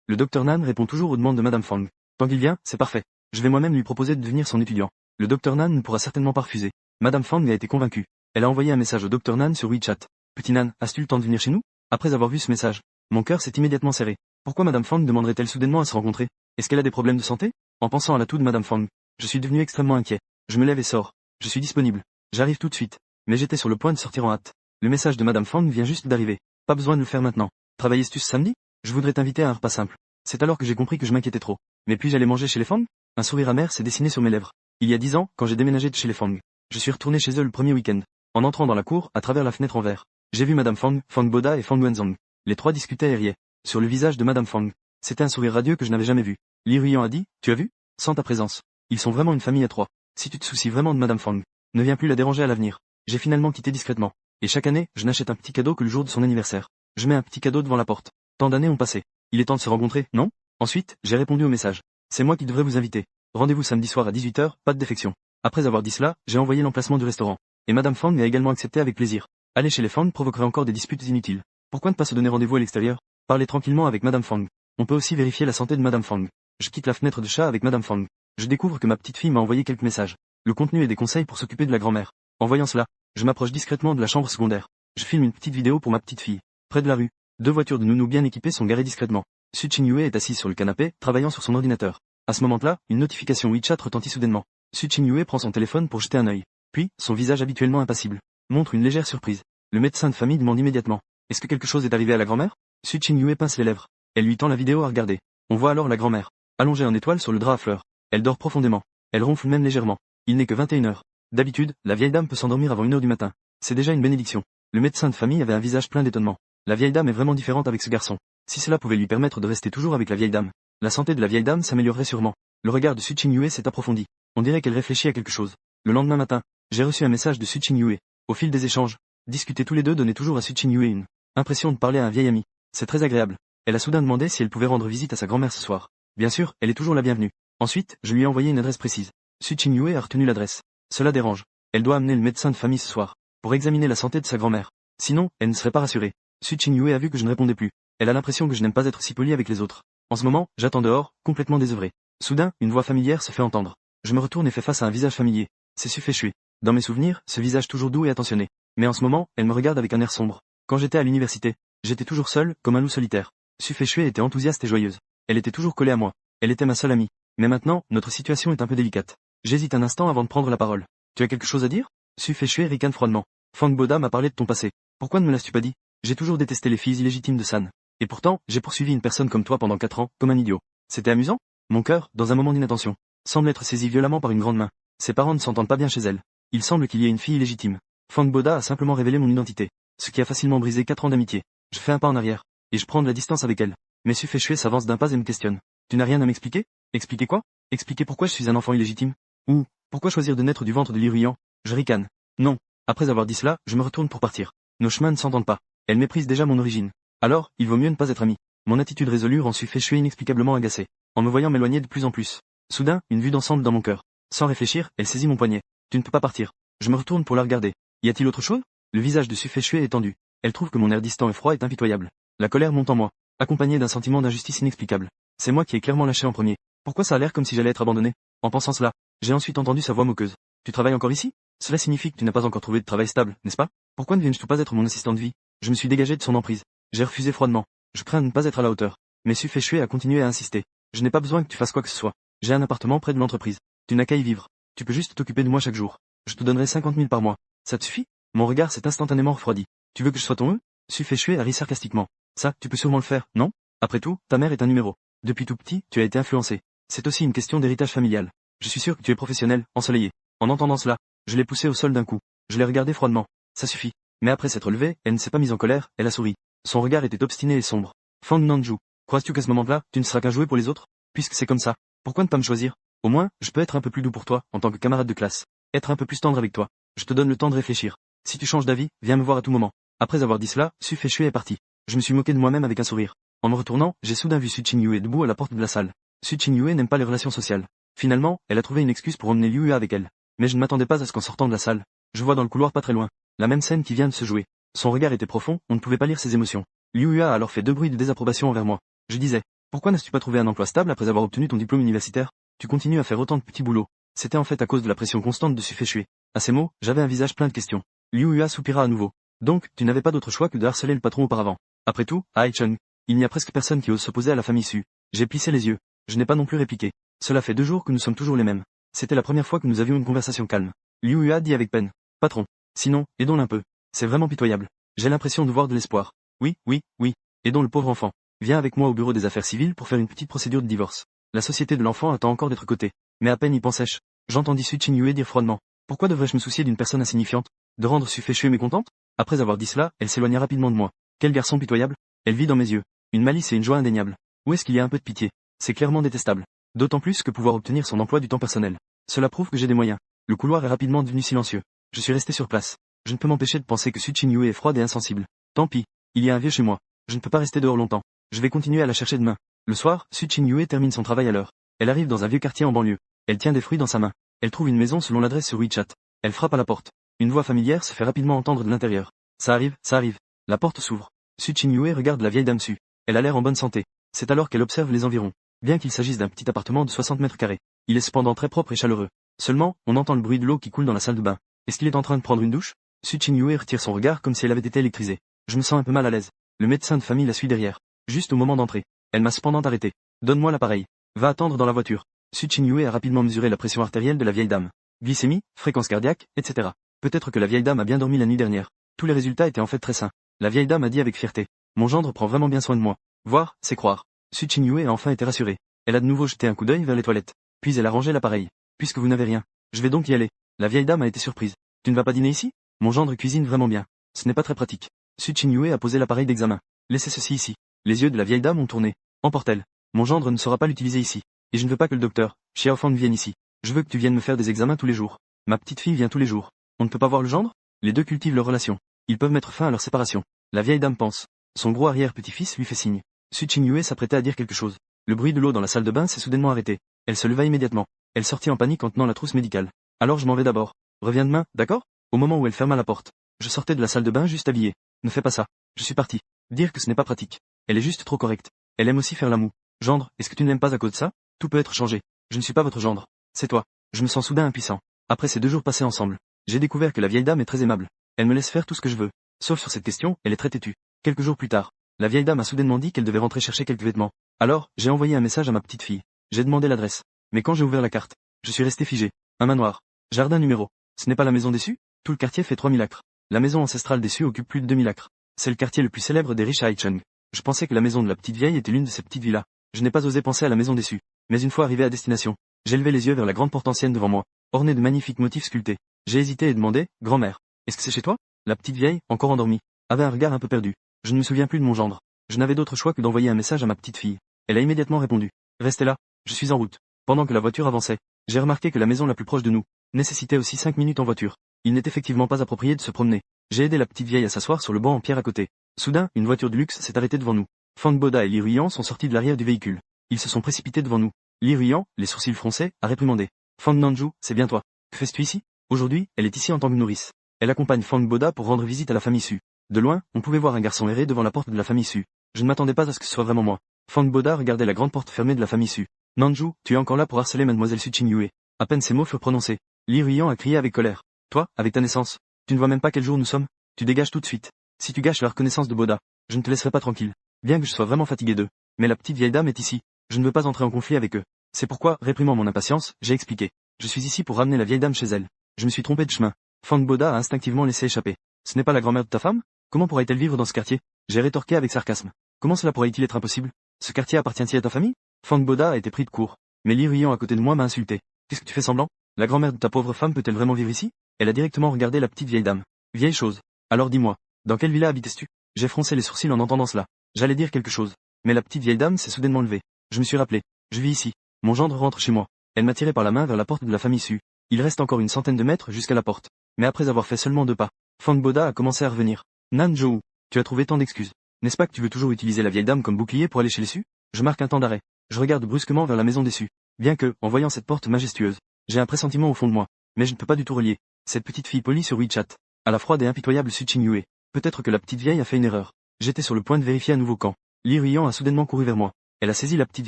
Le docteur Nan répond toujours aux demandes de Madame Fang. Tant qu'il vient, c'est parfait. Je vais moi-même lui proposer de devenir son étudiant. Le docteur Nan ne pourra certainement pas refuser. Madame Fang a été convaincue. Elle a envoyé un message au docteur Nan sur WeChat. Petit Nan, as-tu le temps de venir chez nous? Après avoir vu ce message, Mon cœur s'est immédiatement serré. Pourquoi Madame Fang demanderait-elle soudainement à se rencontrer? Est-ce qu'elle a des problèmes de santé? En pensant à la toux de Madame Fang, je suis devenu extrêmement inquiet. Je me lève et sors. Je suis disponible. J'arrive tout de suite. Mais j'étais sur le point de sortir en hâte. Le message de Madame Fang vient juste d'arriver. Pas besoin de le faire maintenant. Travaillais-tu ce samedi? Je voudrais t'inviter à un repas simple. C'est alors que j'ai compris que je m'inquiétais trop. Mais puis j'allais manger chez les Fang? Un sourire amer s'est dessiné sur mes lèvres. Il y a 10 ans, quand j'ai déménagé de chez les Fang, je suis retourné chez eux le premier week-end. En entrant dans la cour, à travers la fenêtre en verre, j'ai vu Madame Fang, Fang Boda et Fang Wenzong. Les trois discutaient et riaient. Sur le visage de Madame Fang, c'était un sourire radieux que je n'avais jamais vu. Li Ruyan a dit, tu as vu? Sans ta présence. Ils sont vraiment une famille à trois. Si tu te soucies vraiment de Madame Fang, ne viens plus la déranger à l'avenir. J'ai finalement quitté discrètement. Et chaque année, je n'achète un petit cadeau que le jour de son anniversaire. Je mets un petit cadeau devant la porte. Tant d'années ont passé. Il est temps de se rencontrer, non? Ensuite, j'ai répondu au message. C'est moi qui devrais vous inviter. Rendez-vous samedi soir à 18h, pas de défection. Après avoir dit cela, j'ai envoyé l'emplacement du restaurant. Et Madame Fang a également accepté avec plaisir. Aller chez les Fang provoquerait encore des disputes inutiles. Pourquoi ne pas se donner rendez-vous à l'extérieur? Parler tranquillement avec Madame Fang. On peut aussi vérifier la santé de Madame Fang. Je quitte la fenêtre de chat avec Madame Fang. Je découvre que ma petite fille m'a envoyé quelques messages. Le contenu est des conseils pour s'occuper de la grand-mère. En voyant cela, je m'approche discrètement de la chambre secondaire. Je filme une petite vidéo pour ma petite fille. Près de la rue, deux voitures de nounou bien équipées sont garées discrètement. Su Qingyue est assise sur le canapé, travaillant sur son ordinateur. À ce moment-là, une notification WeChat retentit soudainement. Su Qingyue prend son téléphone pour jeter un œil. Puis, son visage habituellement impassible montre une légère surprise. Le médecin de famille demande immédiatement. Est-ce que quelque chose est arrivé à la grand-mère? Su Qingyue pince les lèvres. Elle lui tend la vidéo à regarder. On voit alors la grand-mère, allongée en étoile sur le drap à fleurs. Elle dort profondément. Elle ronfle même légèrement. Il n'est que 21h. D'habitude, la vieille dame peut s'endormir avant 1h du matin. C'est déjà une bénédiction. Le médecin de famille avait un visage plein d'étonnement. La vieille dame est vraiment différente avec ce garçon. Si cela pouvait lui permettre de rester toujours avec la vieille dame, la santé de la vieille dame s'améliorerait sûrement. Le regard de Su Qingyue s'est approfondi. On dirait qu'elle réfléchit à quelque chose. Le lendemain matin, j'ai reçu un message de Su Qingyue. Au fil des échanges, discuter tous les deux donnait toujours à Su Qingyue une impression de parler à un vieil ami. C'est très agréable. Elle a soudain demandé si elle pouvait rendre visite à sa grand-mère ce soir. Bien sûr, elle est toujours la bienvenue. Ensuite, je lui ai envoyé une adresse précise. Su Qingyue a retenu l'adresse. Cela dérange. Elle doit amener le médecin de famille ce soir, pour examiner la santé de sa grand-mère. Sinon, elle ne serait pas rassurée. Su Qingyue a vu que je ne répondais plus. Elle a l'impression que je n'aime pas être si poli avec les autres. En ce moment, j'attends dehors, complètement désœuvré. Soudain, une voix familière se fait entendre. Je me retourne et fais face à un visage familier. C'est Su Feichui. Dans mes souvenirs, ce visage toujours doux et attentionné. Mais en ce moment, elle me regarde avec un air sombre. Quand j'étais à l'université, j'étais toujours seul, comme un loup solitaire. Su Feichui était enthousiaste et joyeuse. Elle était toujours collée à moi. Elle était ma seule amie. Mais maintenant, notre situation est un peu délicate. J'hésite un instant avant de prendre la parole. Tu as quelque chose à dire? Su Feichui ricane froidement. Fang Boda m'a parlé de ton passé. Pourquoi ne me l'as-tu pas dit? J'ai toujours détesté les filles illégitimes de San. Et pourtant, j'ai poursuivi une personne comme toi pendant 4 ans, comme un idiot. C'était amusant? Mon cœur, dans un moment d'inattention, semble être saisi violemment par une grande main. Ses parents ne s'entendent pas bien chez elle. Il semble qu'il y ait une fille illégitime. Fang Boda a simplement révélé mon identité, ce qui a facilement brisé 4 ans d'amitié. Je fais un pas en arrière, et je prends de la distance avec elle. Mais Su Feichui s'avance d'un pas et me questionne. Tu n'as rien à m'expliquer? Expliquer quoi? Expliquer pourquoi je suis un enfant illégitime? Ou, pourquoi choisir de naître du ventre de Li Ruyan? Je ricane. Non. Après avoir dit cela, je me retourne pour partir. Nos chemins ne s'entendent pas. Elle méprise déjà mon origine. Alors, il vaut mieux ne pas être amis. Mon attitude résolue rend Su Feichui inexplicablement agacé. En me voyant m'éloigner de plus en plus. Soudain, une vue d'ensemble dans mon cœur. Sans réfléchir, elle saisit mon poignet. Tu ne peux pas partir. Je me retourne pour la regarder. Y a-t-il autre chose? Le visage de Su Feichui est tendu. Elle trouve que mon air distant et froid est impitoyable. La colère monte en moi, accompagnée d'un sentiment d'injustice inexplicable. C'est moi qui ai clairement lâché en premier. Pourquoi ça a l'air comme si j'allais être abandonné? En pensant cela, j'ai ensuite entendu sa voix moqueuse. Tu travailles encore ici? Cela signifie que tu n'as pas encore trouvé de travail stable, n'est-ce pas? Pourquoi ne viens-tu pas être mon assistant de vie? Je me suis dégagé de son emprise. J'ai refusé froidement. Je crains de ne pas être à la hauteur. Mais Su Feichui a continué à insister. Je n'ai pas besoin que tu fasses quoi que ce soit. J'ai un appartement près de l'entreprise. Tu n'as qu'à y vivre. Tu peux juste t'occuper de moi chaque jour. Je te donnerai 50 000 par mois. Ça te suffit? Mon regard s'est instantanément refroidi. Tu veux que je sois ton Su Feichui a ri sarcastiquement. Ça, tu peux sûrement le faire, non? Après tout, ta mère est un numéro. Depuis tout petit, tu as été influencé. C'est aussi une question d'héritage familial. Je suis sûr que tu es professionnel, ensoleillé. En entendant cela, je l'ai poussée au sol d'un coup. Je l'ai regardée froidement. Ça suffit. Mais après s'être levée, elle ne s'est pas mise en colère, elle a souri. Son regard était obstiné et sombre. Fang Nanju, crois-tu qu'à ce moment-là, tu ne seras qu'un jouet pour les autres? Puisque c'est comme ça, pourquoi ne pas me choisir? Au moins, je peux être un peu plus doux pour toi, en tant que camarade de classe. Être un peu plus tendre avec toi. Je te donne le temps de réfléchir. Si tu changes d'avis, viens me voir à tout moment. Après avoir dit cela, Su Feichui est parti. Je me suis moqué de moi-même avec un sourire. En me retournant, j'ai soudain vu Su Qingyue debout à la porte de la salle. Su Qingyue n'aime pas les relations sociales. Finalement, elle a trouvé une excuse pour emmener Liu Yu avec elle. Mais je ne m'attendais pas à ce qu'en sortant de la salle, je vois dans le couloir pas très loin, la même scène qui vient de se jouer. Son regard était profond, on ne pouvait pas lire ses émotions. Liu Yu a alors fait 2 bruits de désapprobation envers moi. Je disais, pourquoi n'as-tu pas trouvé un emploi stable après avoir obtenu ton diplôme universitaire? Tu continues à faire autant de petits boulots. C'était en fait à cause de la pression constante de Su Feichui. À ces mots, j'avais un visage plein de questions. Liu Yu soupira à nouveau. Donc, tu n'avais pas d'autre choix que de harceler le patron auparavant. Après tout, à Haicheng, Il n'y a presque personne qui ose s'opposer à la famille Su. J'ai plissé les yeux. Je n'ai pas non plus répliqué. Cela fait 2 jours que nous sommes toujours les mêmes. C'était la première fois que nous avions une conversation calme. Liu Hua dit avec peine. Patron. Sinon, aidons-le un peu. C'est vraiment pitoyable. J'ai l'impression de voir de l'espoir. Oui, oui, oui. Aidons le pauvre enfant. Viens avec moi au bureau des affaires civiles pour faire une petite procédure de divorce. La société de l'enfant attend encore d'être cotée. Mais à peine y pensais-je. J'entendis Su Qinyue dire froidement. Pourquoi devrais-je me soucier d'une personne insignifiante? De rendre Su Feixue mécontente? Après avoir dit cela, elle s'éloigna rapidement de moi. Quel garçon pitoyable. Elle vit dans mes yeux. Une malice et une joie indéniables. Où est-ce qu'il y a un peu de pitié? C'est clairement détestable. D'autant plus que pouvoir obtenir son emploi du temps personnel. Cela prouve que j'ai des moyens. Le couloir est rapidement devenu silencieux. Je suis resté sur place. Je ne peux m'empêcher de penser que Su Qinyue est froide et insensible. Tant pis. Il y a un vieux chez moi. Je ne peux pas rester dehors longtemps. Je vais continuer à la chercher demain. Le soir, Su Qinyue termine son travail à l'heure. Elle arrive dans un vieux quartier en banlieue. Elle tient des fruits dans sa main. Elle trouve une maison selon l'adresse sur WeChat. Elle frappe à la porte. Une voix familière se fait rapidement entendre de l'intérieur. Ça arrive, ça arrive. La porte s'ouvre. Su Qinyue regarde la vieille dame Su. Elle a l'air en bonne santé. C'est alors qu'elle observe les environs. Bien qu'il s'agisse d'un petit appartement de 60 mètres carrés, il est cependant très propre et chaleureux. Seulement, on entend le bruit de l'eau qui coule dans la salle de bain. Est-ce qu'il est en train de prendre une douche? Su Qinyue retire son regard comme si elle avait été électrisée. Je me sens un peu mal à l'aise. Le médecin de famille la suit derrière. Juste au moment d'entrer. Elle m'a cependant arrêté. Donne-moi l'appareil. Va attendre dans la voiture. Su Qinyue a rapidement mesuré la pression artérielle de la vieille dame. Glycémie, fréquence cardiaque, etc. Peut-être que la vieille dame a bien dormi la nuit dernière. Tous les résultats étaient en fait très sains. La vieille dame a dit avec fierté. Mon gendre prend vraiment bien soin de moi. Voir, c'est croire. Su Qinyue a enfin été rassurée. Elle a de nouveau jeté un coup d'œil vers les toilettes. Puis elle a rangé l'appareil. Puisque vous n'avez rien, je vais donc y aller. La vieille dame a été surprise. Tu ne vas pas dîner ici? Mon gendre cuisine vraiment bien. Ce n'est pas très pratique. Su Qinyue a posé l'appareil d'examen. Laissez ceci ici. Les yeux de la vieille dame ont tourné. Emporte-t-elle. Mon gendre ne saura pas l'utiliser ici. Et je ne veux pas que le docteur, Xiaofang vienne ici. Je veux que tu viennes me faire des examens tous les jours. Ma petite fille vient tous les jours. On ne peut pas voir le gendre? Les deux cultivent leur relation. Ils peuvent mettre fin à leur séparation. La vieille dame pense. Son gros arrière-petit-fils lui fait signe. Su Qinyue s'apprêtait à dire quelque chose. Le bruit de l'eau dans la salle de bain s'est soudainement arrêté. Elle se leva immédiatement. Elle sortit en panique en tenant la trousse médicale. Alors je m'en vais d'abord. Reviens demain, d'accord? Au moment où elle ferma la porte. Je sortais de la salle de bain juste habillé. Ne fais pas ça. Je suis parti. Dire que ce n'est pas pratique. Elle est juste trop correcte. Elle aime aussi faire la moue. Gendre, est-ce que tu ne l'aimes pas à cause de ça? Tout peut être changé. Je ne suis pas votre gendre. C'est toi. Je me sens soudain impuissant. Après ces 2 jours passés ensemble, j'ai découvert que la vieille dame est très aimable. Elle me laisse faire tout ce que je veux. Sauf sur cette question, elle est très têtue. Quelques jours plus tard, la vieille dame a soudainement dit qu'elle devait rentrer chercher quelques vêtements. Alors, j'ai envoyé un message à ma petite fille. J'ai demandé l'adresse. Mais quand j'ai ouvert la carte, je suis resté figé. Un manoir. Jardin numéro. Ce n'est pas la maison des Su? Tout le quartier fait 3000 acres. La maison ancestrale des Su occupe plus de 2000 acres. C'est le quartier le plus célèbre des riches à Haicheng. Je pensais que la maison de la petite vieille était l'une de ces petites villas. Je n'ai pas osé penser à la maison des Su. Mais une fois arrivé à destination, j'ai levé les yeux vers la grande porte ancienne devant moi, ornée de magnifiques motifs sculptés. J'ai hésité et demandé, grand-mère, est-ce que c'est chez toi? La petite vieille, encore endormie, avait un regard un peu perdu. Je ne me souviens plus de mon gendre. Je n'avais d'autre choix que d'envoyer un message à ma petite fille. Elle a immédiatement répondu. Restez là, je suis en route. Pendant que la voiture avançait, j'ai remarqué que la maison la plus proche de nous nécessitait aussi 5 minutes en voiture. Il n'est effectivement pas approprié de se promener. J'ai aidé la petite vieille à s'asseoir sur le banc en pierre à côté. Soudain, une voiture de luxe s'est arrêtée devant nous. Fang Boda et Li Ruyan sont sortis de l'arrière du véhicule. Ils se sont précipités devant nous. Li Ruyan, les sourcils froncés, a réprimandé. Fang Nanju, c'est bien toi. Que fais-tu ici? Aujourd'hui, elle est ici en tant que nourrice. Elle accompagne Fang Boda pour rendre visite à la famille Su. De loin, on pouvait voir un garçon errer devant la porte de la famille Su. Je ne m'attendais pas à ce que ce soit vraiment moi. Fang Boda regardait la grande porte fermée de la famille Su. Nanju, tu es encore là pour harceler mademoiselle Su Qinyue. À peine ces mots furent prononcés. Li Ruyan a crié avec colère. Toi, avec ta naissance, tu ne vois même pas quel jour nous sommes? Tu dégages tout de suite. Si tu gâches la reconnaissance de Boda, je ne te laisserai pas tranquille. Bien que je sois vraiment fatigué d'eux. Mais la petite vieille dame est ici. Je ne veux pas entrer en conflit avec eux. C'est pourquoi, réprimant mon impatience, j'ai expliqué. Je suis ici pour ramener la vieille dame chez elle. Je me suis trompé de chemin. Fang Boda a instinctivement laissé échapper. Ce n'est pas la grand-mère de ta femme? Comment pourrait-elle vivre dans ce quartier? J'ai rétorqué avec sarcasme. Comment cela pourrait-il être impossible? Ce quartier appartient-il à ta famille? Fang Boda a été pris de court. Mais Li Ruyan à côté de moi m'a insulté. Qu'est-ce que tu fais semblant? La grand-mère de ta pauvre femme peut-elle vraiment vivre ici? Elle a directement regardé la petite vieille dame. Vieille chose. Alors dis-moi, dans quelle villa habites-tu? J'ai froncé les sourcils en entendant cela. J'allais dire quelque chose. Mais la petite vieille dame s'est soudainement levée. Je me suis rappelé. Je vis ici. Mon gendre rentre chez moi. Elle m'a tiré par la main vers la porte de la famille Su. Il reste encore une centaine de mètres jusqu'à la porte. Mais après avoir fait seulement 2 pas, Fang Boda a commencé à revenir. Nanzhou, tu as trouvé tant d'excuses. N'est-ce pas que tu veux toujours utiliser la vieille dame comme bouclier pour aller chez les Su? Je marque un temps d'arrêt. Je regarde brusquement vers la maison des Su. Bien que, en voyant cette porte majestueuse, j'ai un pressentiment au fond de moi. Mais je ne peux pas du tout relier cette petite fille polie sur WeChat à la froide et impitoyable Su Qinyue. Peut-être que la petite vieille a fait une erreur. J'étais sur le point de vérifier à nouveau quand Li Ruyan a soudainement couru vers moi. Elle a saisi la petite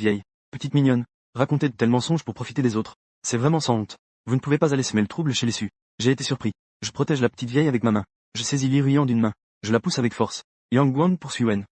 vieille. Petite mignonne. Raconter de tels mensonges pour profiter des autres. C'est vraiment sans honte. Vous ne pouvez pas aller semer le trouble chez les Su. J'ai été surpris. Je protège la petite vieille avec ma main. Je saisis Li Ruyan d'une main. Je la pousse avec force. Yang Guan poursuit Wen.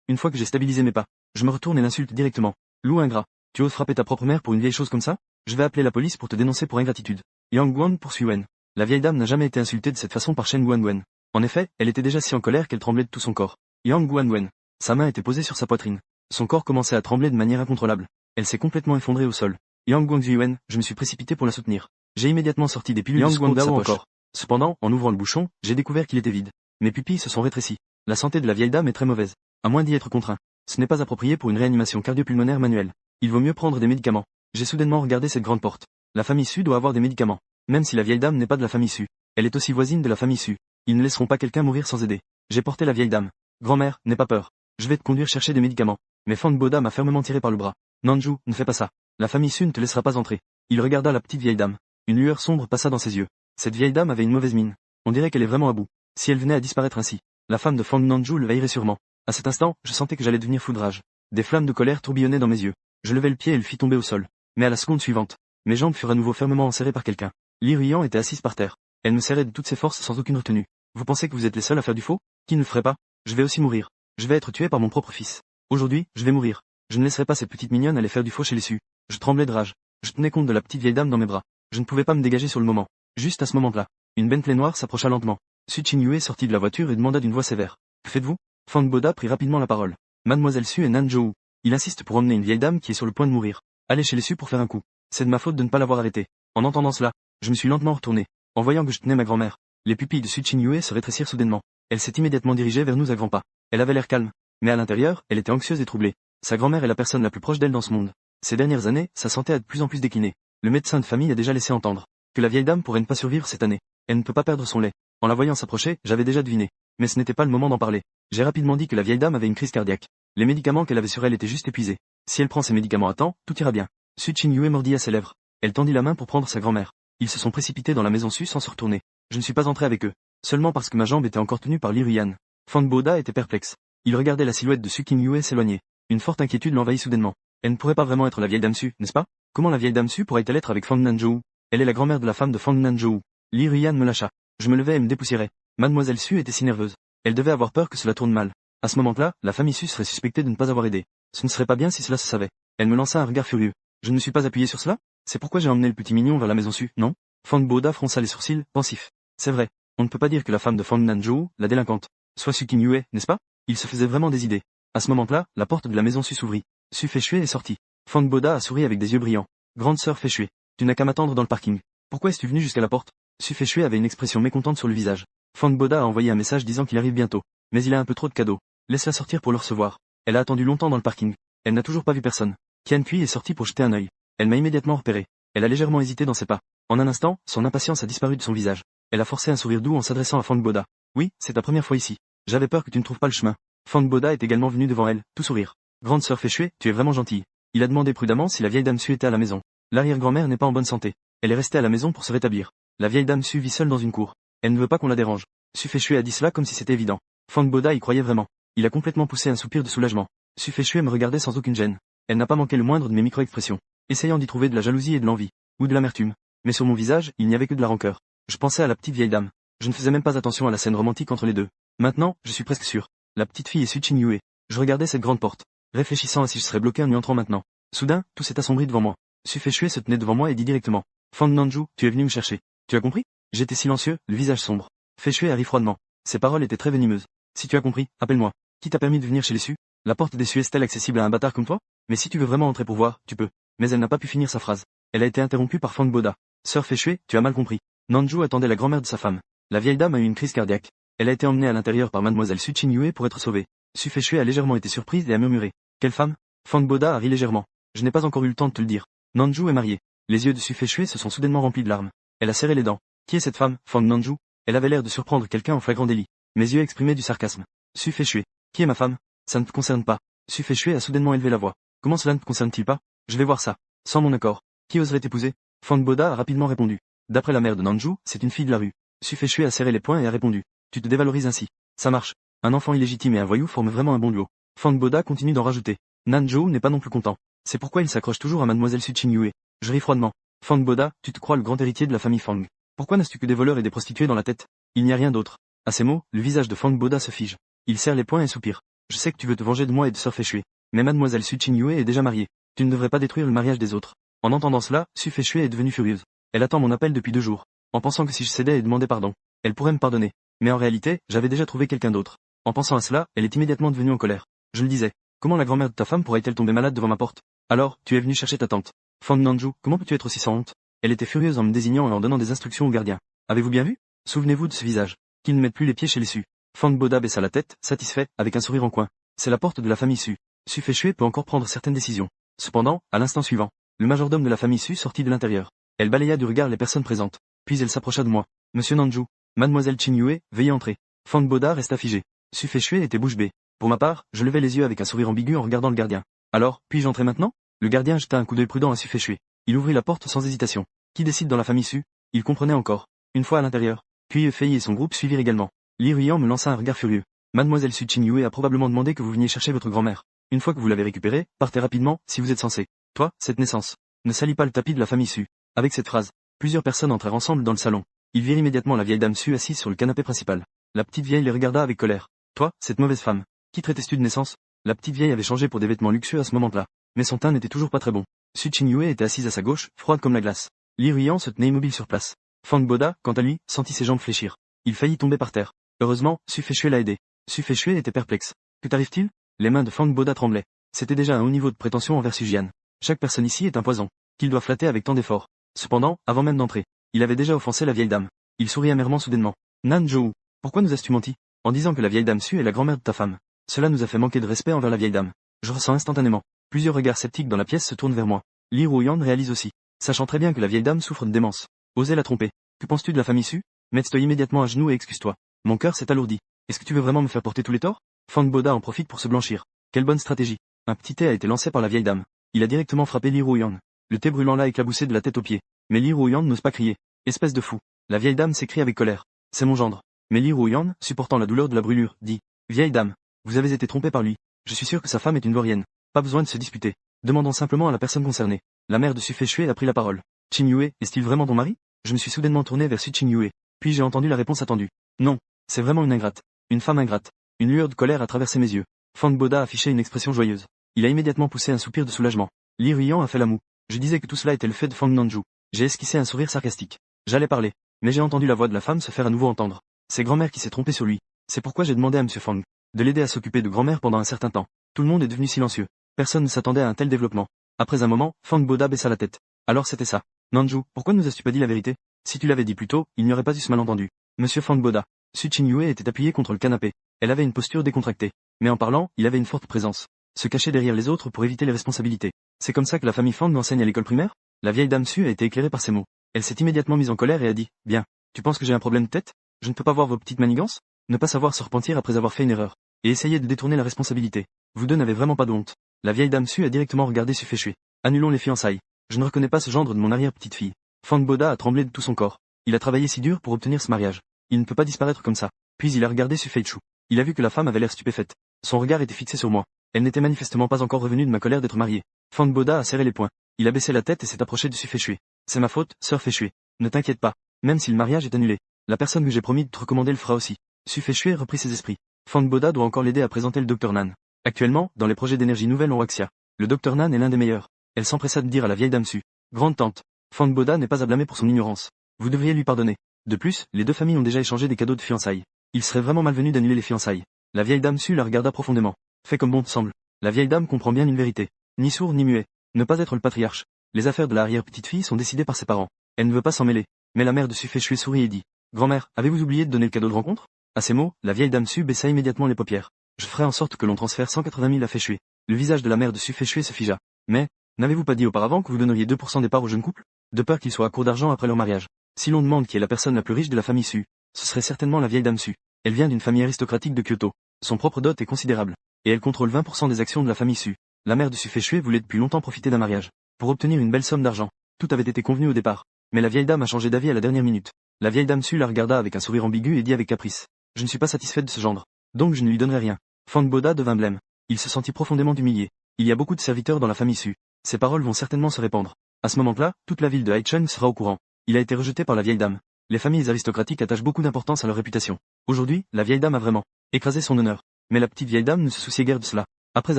Une fois que j'ai stabilisé mes pas, je me retourne et l'insulte directement. Loup ingrat. Tu oses frapper ta propre mère pour une vieille chose comme ça? Je vais appeler la police pour te dénoncer pour ingratitude. Yang Guan poursuit Wen. La vieille dame n'a jamais été insultée de cette façon par Shen Guanwen. En effet, elle était déjà si en colère qu'elle tremblait de tout son corps. Yang Guanwen. Sa main était posée sur sa poitrine. Son corps commençait à trembler de manière incontrôlable. Elle s'est complètement effondrée au sol. Yang Guangzhuwen, je me suis précipité pour la soutenir. J'ai immédiatement sorti des pilules de Scro de sa poche. Cependant, en ouvrant le bouchon, j'ai découvert qu'il était vide. Mes pupilles se sont rétrécies. La santé de la vieille dame est très mauvaise. À moins d'y être contraint. Ce n'est pas approprié pour une réanimation cardio-pulmonaire manuelle. Il vaut mieux prendre des médicaments. J'ai soudainement regardé cette grande porte. La famille Su doit avoir des médicaments. Même si la vieille dame n'est pas de la famille Su. Elle est aussi voisine de la famille Su. Ils ne laisseront pas quelqu'un mourir sans aider. J'ai porté la vieille dame. Grand-mère, n'aie pas peur. Je vais te conduire chercher des médicaments. Mais Fang Boda m'a fermement tiré par le bras. Nanju, ne fais pas ça. La famille Su ne te laissera pas entrer. Il regarda la petite vieille dame. Une lueur sombre passa dans ses yeux. Cette vieille dame avait une mauvaise mine. On dirait qu'elle est vraiment à bout. Si elle venait à disparaître ainsi, la femme de Fang Nanju le veillerait sûrement. À cet instant, je sentais que j'allais devenir foudrage. Des flammes de colère tourbillonnaient dans mes yeux. Je levai le pied et le fis tomber au sol. Mais à la seconde suivante, mes jambes furent à nouveau fermement enserrées par quelqu'un. Li Ruyan était assise par terre. Elle me serrait de toutes ses forces sans aucune retenue. Vous pensez que vous êtes les seuls à faire du faux? Qui ne le ferait pas? Je vais aussi mourir. Je vais être tué par mon propre fils. Aujourd'hui, je vais mourir. Je ne laisserai pas cette petite mignonne aller faire du faux chez les Su. Je tremblais de rage. Je tenais compte de la petite vieille dame dans mes bras. Je ne pouvais pas me dégager sur le moment. Juste à ce moment-là, une Bentley noire s'approcha lentement. Su Qingyue sortit de la voiture et demanda d'une voix sévère. Que faites-vous? Fang Boda prit rapidement la parole. Mademoiselle Su et Nanzhou. Il insiste pour emmener une vieille dame qui est sur le point de mourir. Allez chez les Su pour faire un coup. C'est de ma faute de ne pas l'avoir arrêtée. En entendant cela, je me suis lentement retourné. En voyant que je tenais ma grand-mère, les pupilles de Su Qingyue se rétrécirent soudainement. Elle s'est immédiatement dirigée vers nous à grands pas. Elle avait l'air calme. Mais à l'intérieur, elle était anxieuse et troublée. Sa grand-mère est la personne la plus proche d'elle dans ce monde. Ces dernières années, sa santé a de plus en plus décliné. Le médecin de famille a déjà laissé entendre que la vieille dame pourrait ne pas survivre cette année. Elle ne peut pas perdre son lait. En la voyant s'approcher, j'avais déjà deviné. Mais ce n'était pas le moment d'en parler. J'ai rapidement dit que la vieille dame avait une crise cardiaque. Les médicaments qu'elle avait sur elle étaient juste épuisés. Si elle prend ses médicaments à temps, tout ira bien. Su Qingyue mordit à ses lèvres. Elle tendit la main pour prendre sa grand-mère. Ils se sont précipités dans la maison Su sans se retourner. Je ne suis pas entré avec eux. Seulement parce que ma jambe était encore tenue par Li Ruyan. Fang Boda était perplexe. Il regardait la silhouette de Su Qingyue s'éloigner. Une forte inquiétude l'envahit soudainement. Elle ne pourrait pas vraiment être la vieille dame Su, n'est-ce pas? Comment la vieille dame Su pourrait-elle être avec Fang Nanzhou? Elle est la grand-mère de la femme de Fang Nanzhou. Li Ruyan me lâcha. Je me levai et me dépoussiérai. Mademoiselle Su était si nerveuse. Elle devait avoir peur que cela tourne mal. À ce moment-là, la famille Su serait suspectée de ne pas avoir aidé. Ce ne serait pas bien si cela se savait. Elle me lança un regard furieux. Je ne me suis pas appuyé sur cela? C'est pourquoi j'ai emmené le petit mignon vers la maison Su, non? Fang Boda fronça les sourcils, pensif. C'est vrai. On ne peut pas dire que la femme de Fang Nanzhou, la délinquante, soit Su Qingyue, n'est-ce pas? Il se faisait vraiment des idées. À ce moment-là, la porte de la maison Su s'ouvrit. Su Feishue est sortie. Fang Boda a souri avec des yeux brillants. Grande sœur Feishue, tu n'as qu'à m'attendre dans le parking. Pourquoi es-tu venue jusqu'à la porte? Su Feishue avait une expression mécontente sur le visage. Fang Boda a envoyé un message disant qu'il arrive bientôt. Mais il a un peu trop de cadeaux. Laisse-la sortir pour le recevoir. Elle a attendu longtemps dans le parking. Elle n'a toujours pas vu personne. Qian Kui est sortie pour jeter un œil. Elle m'a immédiatement repéré. Elle a légèrement hésité dans ses pas. En un instant, son impatience a disparu de son visage. Elle a forcé un sourire doux en s'adressant à Fang Boda. Oui, c'est ta première fois ici. J'avais peur que tu ne trouves pas le chemin. Fang Boda est également venu devant elle, tout sourire. Grande sœur Feishue, tu es vraiment gentille. Il a demandé prudemment si la vieille dame Su était à la maison. L'arrière-grand-mère n'est pas en bonne santé. Elle est restée à la maison pour se rétablir. La vieille dame Su vit seule dans une cour. Elle ne veut pas qu'on la dérange. Su Feishue a dit cela comme si c'était évident. Fang Boda y croyait vraiment. Il a complètement poussé un soupir de soulagement. Su Feishue me regardait sans aucune gêne. Elle n'a pas manqué le moindre de mes micro-expressions, essayant d'y trouver de la jalousie et de l'envie, ou de l'amertume. Mais sur mon visage, il n'y avait que de la rancœur. Je pensais à la petite vieille dame. Je ne faisais même pas attention à la scène romantique entre les deux. Maintenant, je suis presque sûr. La petite fille est Su Qingyue. Je regardais cette grande porte, réfléchissant à si je serais bloqué en y entrant maintenant. Soudain, tout s'est assombri devant moi. Su Feishue se tenait devant moi et dit directement. Fang Nanzhou, tu es venu me chercher. Tu as compris? J'étais silencieux, le visage sombre. Feishue a ri froidement. Ses paroles étaient très venimeuses. Si tu as compris, appelle-moi. Qui t'a permis de venir chez les Su? La porte des Su est-elle accessible à un bâtard comme toi? Mais si tu veux vraiment entrer pour voir, tu peux. Mais elle n'a pas pu finir sa phrase. Elle a été interrompue par Fang Boda. Sœur Feishue, tu as mal compris. Nanzhou attendait la grand-mère de sa femme. La vieille dame a eu une crise cardiaque. Elle a été emmenée à l'intérieur par mademoiselle Su Qingyue pour être sauvée. Su Feishue a légèrement été surprise et a murmuré. Quelle femme? Fang Boda a ri légèrement. Je n'ai pas encore eu le temps de te le dire. Nanzhou est mariée. Les yeux de Su Feishue se sont soudainement remplis de larmes. Elle a serré les dents. Qui est cette femme, Fang Nanzhou? Elle avait l'air de surprendre quelqu'un en flagrant délit. Mes yeux exprimaient du sarcasme. Su Feishue. Qui est ma femme? Ça ne te concerne pas. Su Feishue a soudainement élevé la voix. Comment cela ne te concerne-t-il pas? Je vais voir ça. Sans mon accord. Qui oserait t'épouser? Fang Boda a rapidement répondu. D'après la mère de Nanzhou, c'est une fille de la rue. Su Feishue a serré les poings et a répondu. Tu te dévalorises ainsi. Ça marche. Un enfant illégitime et un voyou forment vraiment un bon duo. Fang Boda continue d'en rajouter. Nanzhou n'est pas non plus content. C'est pourquoi il s'accroche toujours à mademoiselle Su Qingyue. Je ris froidement. Fang Boda, tu te crois le grand héritier de la famille Fang. Pourquoi n'as-tu que des voleurs et des prostituées dans la tête? Il n'y a rien d'autre. À ces mots, le visage de Fang Boda se fige. Il serre les poings et soupire. Je sais que tu veux te venger de moi et de Sir Fei-shui. Mais mademoiselle Su Qingyue est déjà mariée. Tu ne devrais pas détruire le mariage des autres. En entendant cela, Su Fei-shui est devenue furieuse. Elle attend mon appel depuis 2 jours, en pensant que si je cédais et demandais pardon, elle pourrait me pardonner. Mais en réalité, j'avais déjà trouvé quelqu'un d'autre. En pensant à cela, elle est immédiatement devenue en colère. Je le disais. Comment la grand-mère de ta femme pourrait-elle tomber malade devant ma porte? Alors, tu es venu chercher ta tante. Fang Nanju, comment peux-tu être aussi sans honte? Elle était furieuse en me désignant et en donnant des instructions au gardien. Avez-vous bien vu? Souvenez-vous de ce visage. Qu'il ne mette plus les pieds chez les Su. Fang Boda baissa la tête, satisfait, avec un sourire en coin. C'est la porte de la famille Su. Su Fei-shui peut encore prendre certaines décisions. Cependant, à l'instant suivant, le majordome de la famille Su sortit de l'intérieur. Elle balaya du regard les personnes présentes. Puis elle s'approcha de moi. Monsieur Nanju, mademoiselle Qingyue, veuillez entrer. Fang Boda resta figé. Su Fei-shui était bouche bée. Pour ma part, je levai les yeux avec un sourire ambigu en regardant le gardien. Alors, puis-je entrer maintenant? Le gardien jeta un coup d'œil prudent à Su Fei-shui. Il ouvrit la porte sans hésitation. Qui décide dans la famille Su? Il comprenait encore. Une fois à l'intérieur. Puis Fei et son groupe suivirent également. Li Ruyan me lança un regard furieux. Mademoiselle Su Qingyue a probablement demandé que vous veniez chercher votre grand-mère. Une fois que vous l'avez récupérée, partez rapidement, si vous êtes censé. Toi, cette naissance. Ne salis pas le tapis de la famille Su. Avec cette phrase, plusieurs personnes entrèrent ensemble dans le salon. Ils virent immédiatement la vieille dame Su assise sur le canapé principal. La petite vieille les regarda avec colère. Toi, cette mauvaise femme. Qui traitais-tu de naissance? La petite vieille avait changé pour des vêtements luxueux à ce moment-là. Mais son teint n'était toujours pas très bon. Su Qingyue était assise à sa gauche, froide comme la glace. Li Ruyan se tenait immobile sur place. Fang Boda, quant à lui, sentit ses jambes fléchir. Il faillit tomber par terre. Heureusement, Su Fei-shui l'a aidé. Su Fei-shui était perplexe. Que t'arrive-t-il? Les mains de Fang Boda tremblaient. C'était déjà un haut niveau de prétention envers Su Jian. Chaque personne ici est un poison, qu'il doit flatter avec tant d'efforts. Cependant, avant même d'entrer, il avait déjà offensé la vieille dame. Il sourit amèrement soudainement. Nan Zhou, pourquoi nous as-tu menti? En disant que la vieille dame Su est la grand-mère de ta femme. Cela nous a fait manquer de respect envers la vieille dame. Je ressens instantanément. Plusieurs regards sceptiques dans la pièce se tournent vers moi. Li Ruyan réalise aussi, sachant très bien que la vieille dame souffre de démence. Osez la tromper. Que penses-tu de la famille Su? Mets-toi immédiatement à genoux et excuse-toi. Mon cœur s'est alourdi. Est-ce que tu veux vraiment me faire porter tous les torts? Fang Boda en profite pour se blanchir. Quelle bonne stratégie. Un petit thé a été lancé par la vieille dame. Il a directement frappé Li Ruyan. Le thé brûlant l'a éclaboussé de la tête aux pieds. Mais Li Ruyan n'ose pas crier. Espèce de fou. La vieille dame s'écrie avec colère. C'est mon gendre. Mais Li Ruyan, supportant la douleur de la brûlure, dit. Vieille dame. Vous avez été trompée par lui. Je suis sûr que sa femme est une vaurienne. Pas besoin de se disputer. Demandons simplement à la personne concernée. La mère de Su Fei-shui a pris la parole. Qingyue, est-il vraiment ton mari? Je me suis soudainement tourné vers Su Qingyue. Puis j'ai entendu la réponse attendue. Non. C'est vraiment une ingrate. Une femme ingrate. Une lueur de colère a traversé mes yeux. Fang Boda affichait une expression joyeuse. Il a immédiatement poussé un soupir de soulagement. Li Ruyan a fait la moue. Je disais que tout cela était le fait de Fang Nanju. J'ai esquissé un sourire sarcastique. J'allais parler. Mais j'ai entendu la voix de la femme se faire à nouveau entendre. C'est grand-mère qui s'est trompée sur lui. C'est pourquoi j'ai demandé à Monsieur Fang de l'aider à s'occuper de grand-mère pendant un certain temps. Tout le monde est devenu silencieux. Personne ne s'attendait à un tel développement. Après un moment, Fang Boda baissa la tête. Alors c'était ça. Nanju, pourquoi ne nous as-tu pas dit la vérité? Si tu l'avais dit plus tôt, il n'y aurait pas eu ce malentendu. Monsieur Fang Boda. Su Qingyue était appuyée contre le canapé. Elle avait une posture décontractée. Mais en parlant, il avait une forte présence. Se cacher derrière les autres pour éviter les responsabilités. C'est comme ça que la famille Fang enseigne à l'école primaire? La vieille dame Su a été éclairée par ces mots. Elle s'est immédiatement mise en colère et a dit, bien. Tu penses que j'ai un problème de tête? Je ne peux pas voir vos petites manigances? Ne pas savoir se repentir après avoir fait une erreur. Et essayer de détourner la responsabilité. Vous deux n'avez vraiment pas de honte. La vieille dame Su a directement regardé Su Fei-shui. Annulons les fiançailles. Je ne reconnais pas ce gendre de mon arrière-petite-fille. Fang Boda a tremblé de tout son corps. Il a travaillé si dur pour obtenir ce mariage. Il ne peut pas disparaître comme ça. Puis il a regardé Su Fei-shui. Il a vu que la femme avait l'air stupéfaite. Son regard était fixé sur moi. Elle n'était manifestement pas encore revenue de ma colère d'être mariée. Fang Boda a serré les poings. Il a baissé la tête et s'est approché de Su Fei-shui. C'est ma faute, sœur Fei-shui. Ne t'inquiète pas. Même si le mariage est annulé. La personne que j'ai promis de te recommander le fera aussi. Su Fei-shui reprit ses esprits. Fang Boda doit encore l'aider à présenter le Dr Nan. Actuellement, dans les projets d'énergie nouvelle en Waxia, le Dr Nan est l'un des meilleurs. Elle s'empressa de dire à la vieille dame Su. Grande tante. Fang Boda n'est pas à blâmer pour son ignorance. Vous devriez lui pardonner. De plus, les deux familles ont déjà échangé des cadeaux de fiançailles. Il serait vraiment malvenu d'annuler les fiançailles. La vieille dame Su la regarda profondément. Fais comme bon te semble. La vieille dame comprend bien une vérité. Ni sourd ni muet. Ne pas être le patriarche. Les affaires de la arrière-petite-fille sont décidées par ses parents. Elle ne veut pas s'en mêler. Mais la mère de Su Fei-shui sourit et dit. Grand-mère, avez-vous oublié de donner le cadeau de rencontre? À ces mots, la vieille dame Su baissa immédiatement les paupières. Je ferai en sorte que l'on transfère 180 000 à Fei-shui. Le visage de la mère de Su Fei-shui se figea. Mais, n'avez-vous pas dit auparavant que vous donneriez 2% des parts au jeune couple? De peur qu'ils soient à court d'argent après leur mariage. Si l'on demande qui est la personne la plus riche de la famille Su, ce serait certainement la vieille dame Su. Elle vient d'une famille aristocratique de Kyoto. Son propre dot est considérable. Et elle contrôle 20% des actions de la famille Su. La mère de Su Fei-shui voulait depuis longtemps profiter d'un mariage. Pour obtenir une belle somme d'argent. Tout avait été convenu au départ. Mais la vieille dame a changé d'avis à la dernière minute. La vieille dame Su la regarda avec un sourire ambigu et dit avec caprice. Je ne suis pas satisfaite de ce gendre. Donc je ne lui donnerai rien. Fang Boda devint blême. Il se sentit profondément humilié. Il y a beaucoup de serviteurs dans la famille Su. Ces paroles vont certainement se répandre. À ce moment-là, toute la ville de Haicheng sera au courant. Il a été rejeté par la vieille dame. Les familles aristocratiques attachent beaucoup d'importance à leur réputation. Aujourd'hui, la vieille dame a vraiment écrasé son honneur. Mais la petite vieille dame ne se souciait guère de cela. Après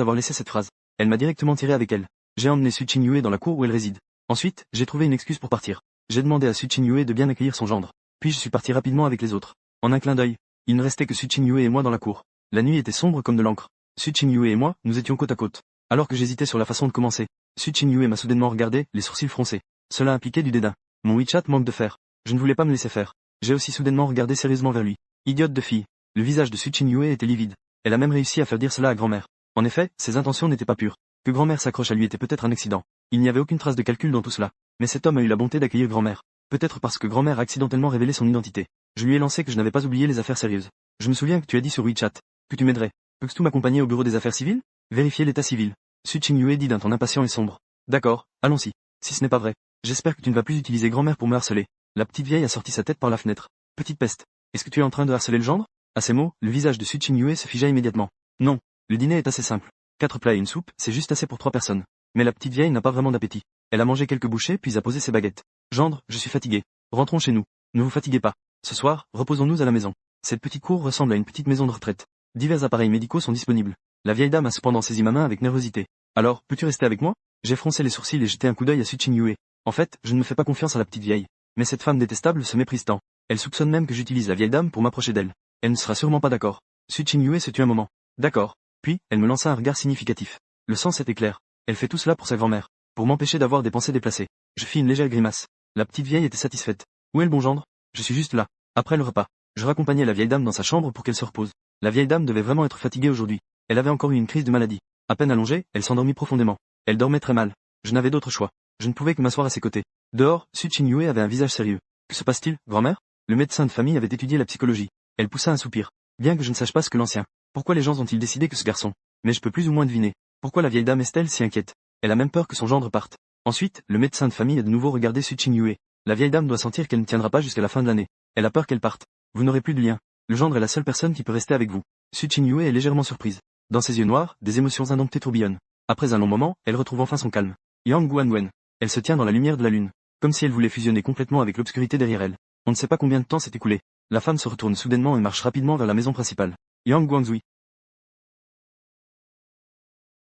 avoir laissé cette phrase, elle m'a directement tiré avec elle. J'ai emmené Su Chin-yue dans la cour où elle réside. Ensuite, j'ai trouvé une excuse pour partir. J'ai demandé à Su Chin-yue de bien accueillir son gendre. Puis je suis parti rapidement avec les autres. En un clin d'œil, il ne restait que Su Chin-yue et moi dans la cour. La nuit était sombre comme de l'encre. Su Chin-yue et moi, nous étions côte à côte. Alors que j'hésitais sur la façon de commencer, Su Chin-yue m'a soudainement regardé, les sourcils froncés. Cela impliquait du dédain. Mon WeChat manque de fer. Je ne voulais pas me laisser faire. J'ai aussi soudainement regardé sérieusement vers lui. Idiote de fille. Le visage de Su Chin-yue était livide. Elle a même réussi à faire dire cela à grand-mère. En effet, ses intentions n'étaient pas pures. Que grand-mère s'accroche à lui était peut-être un accident. Il n'y avait aucune trace de calcul dans tout cela. Mais cet homme a eu la bonté d'accueillir grand-mère. Peut-être parce que grand-mère a accidentellement révélé son identité. Je lui ai lancé que je n'avais pas oublié les affaires sérieuses. Je me souviens que tu as dit sur WeChat que tu m'aiderais. Peux-tu m'accompagner au bureau des affaires civiles? Vérifier l'état civil. Su Chin-yue dit d'un ton impatient et sombre. D'accord, allons-y. Si ce n'est pas vrai, j'espère que tu ne vas plus utiliser grand-mère pour me harceler. La petite vieille a sorti sa tête par la fenêtre. Petite peste. Est-ce que tu es en train de harceler le gendre? À ces mots, le visage de Su Chin-yue se figea immédiatement. Non. Le dîner est assez simple. 4 plats et une soupe, c'est juste assez pour 3 personnes. Mais la petite vieille n'a pas vraiment d'appétit. Elle a mangé quelques bouchées puis a posé ses baguettes. Gendre, je suis fatigué. Rentrons chez nous. Ne vous fatiguez pas. Ce soir, reposons-nous à la maison. Cette petite cour ressemble à une petite maison de retraite. Divers appareils médicaux sont disponibles. La vieille dame a cependant saisi ma main avec nervosité. Alors, peux-tu rester avec moi? J'ai froncé les sourcils et jeté un coup d'œil à Su Chin-yue. En fait, je ne me fais pas confiance à la petite vieille. Mais cette femme détestable se méprise tant. Elle soupçonne même que j'utilise la vieille dame pour m'approcher d'elle. Elle ne sera sûrement pas d'accord. Su Chin-yue se tut un moment. D'accord. Puis, elle me lança un regard significatif. Le sens était clair. Elle fait tout cela pour sa grand-mère. Pour m'empêcher d'avoir des pensées déplacées. Je fis une légère grimace. La petite vieille était satisfaite. Où est le bon gendre? Je suis juste là. Après le repas, je raccompagnai la vieille dame dans sa chambre pour qu'elle se repose. La vieille dame devait vraiment être fatiguée aujourd'hui. Elle avait encore eu une crise de maladie. À peine allongée, elle s'endormit profondément. Elle dormait très mal. Je n'avais d'autre choix. Je ne pouvais que m'asseoir à ses côtés. Dehors, Su Chin-yue avait un visage sérieux. Que se passe-t-il, grand-mère? Le médecin de famille avait étudié la psychologie. Elle poussa un soupir. Bien que je ne sache pas ce que l'ancien. Pourquoi les gens ont-ils décidé que ce garçon? Mais je peux plus ou moins deviner. Pourquoi la vieille dame est-elle si inquiète? Elle a même peur que son gendre parte. Ensuite, le médecin de famille a de nouveau regardé Su Chin-yue. La vieille dame doit sentir qu'elle ne tiendra pas jusqu'à la fin de l'année. Elle a peur qu'elle parte. Vous n'aurez plus de lien. Le gendre est la seule personne qui peut rester avec vous. Su Chin-yue est légèrement surprise. Dans ses yeux noirs, des émotions indomptées tourbillonnent. Après un long moment, elle retrouve enfin son calme. Yang Guanwen. Elle se tient dans la lumière de la lune. Comme si elle voulait fusionner complètement avec l'obscurité derrière elle. On ne sait pas combien de temps s'est écoulé. La femme se retourne soudainement et marche rapidement vers la maison principale. Yang Guangzui.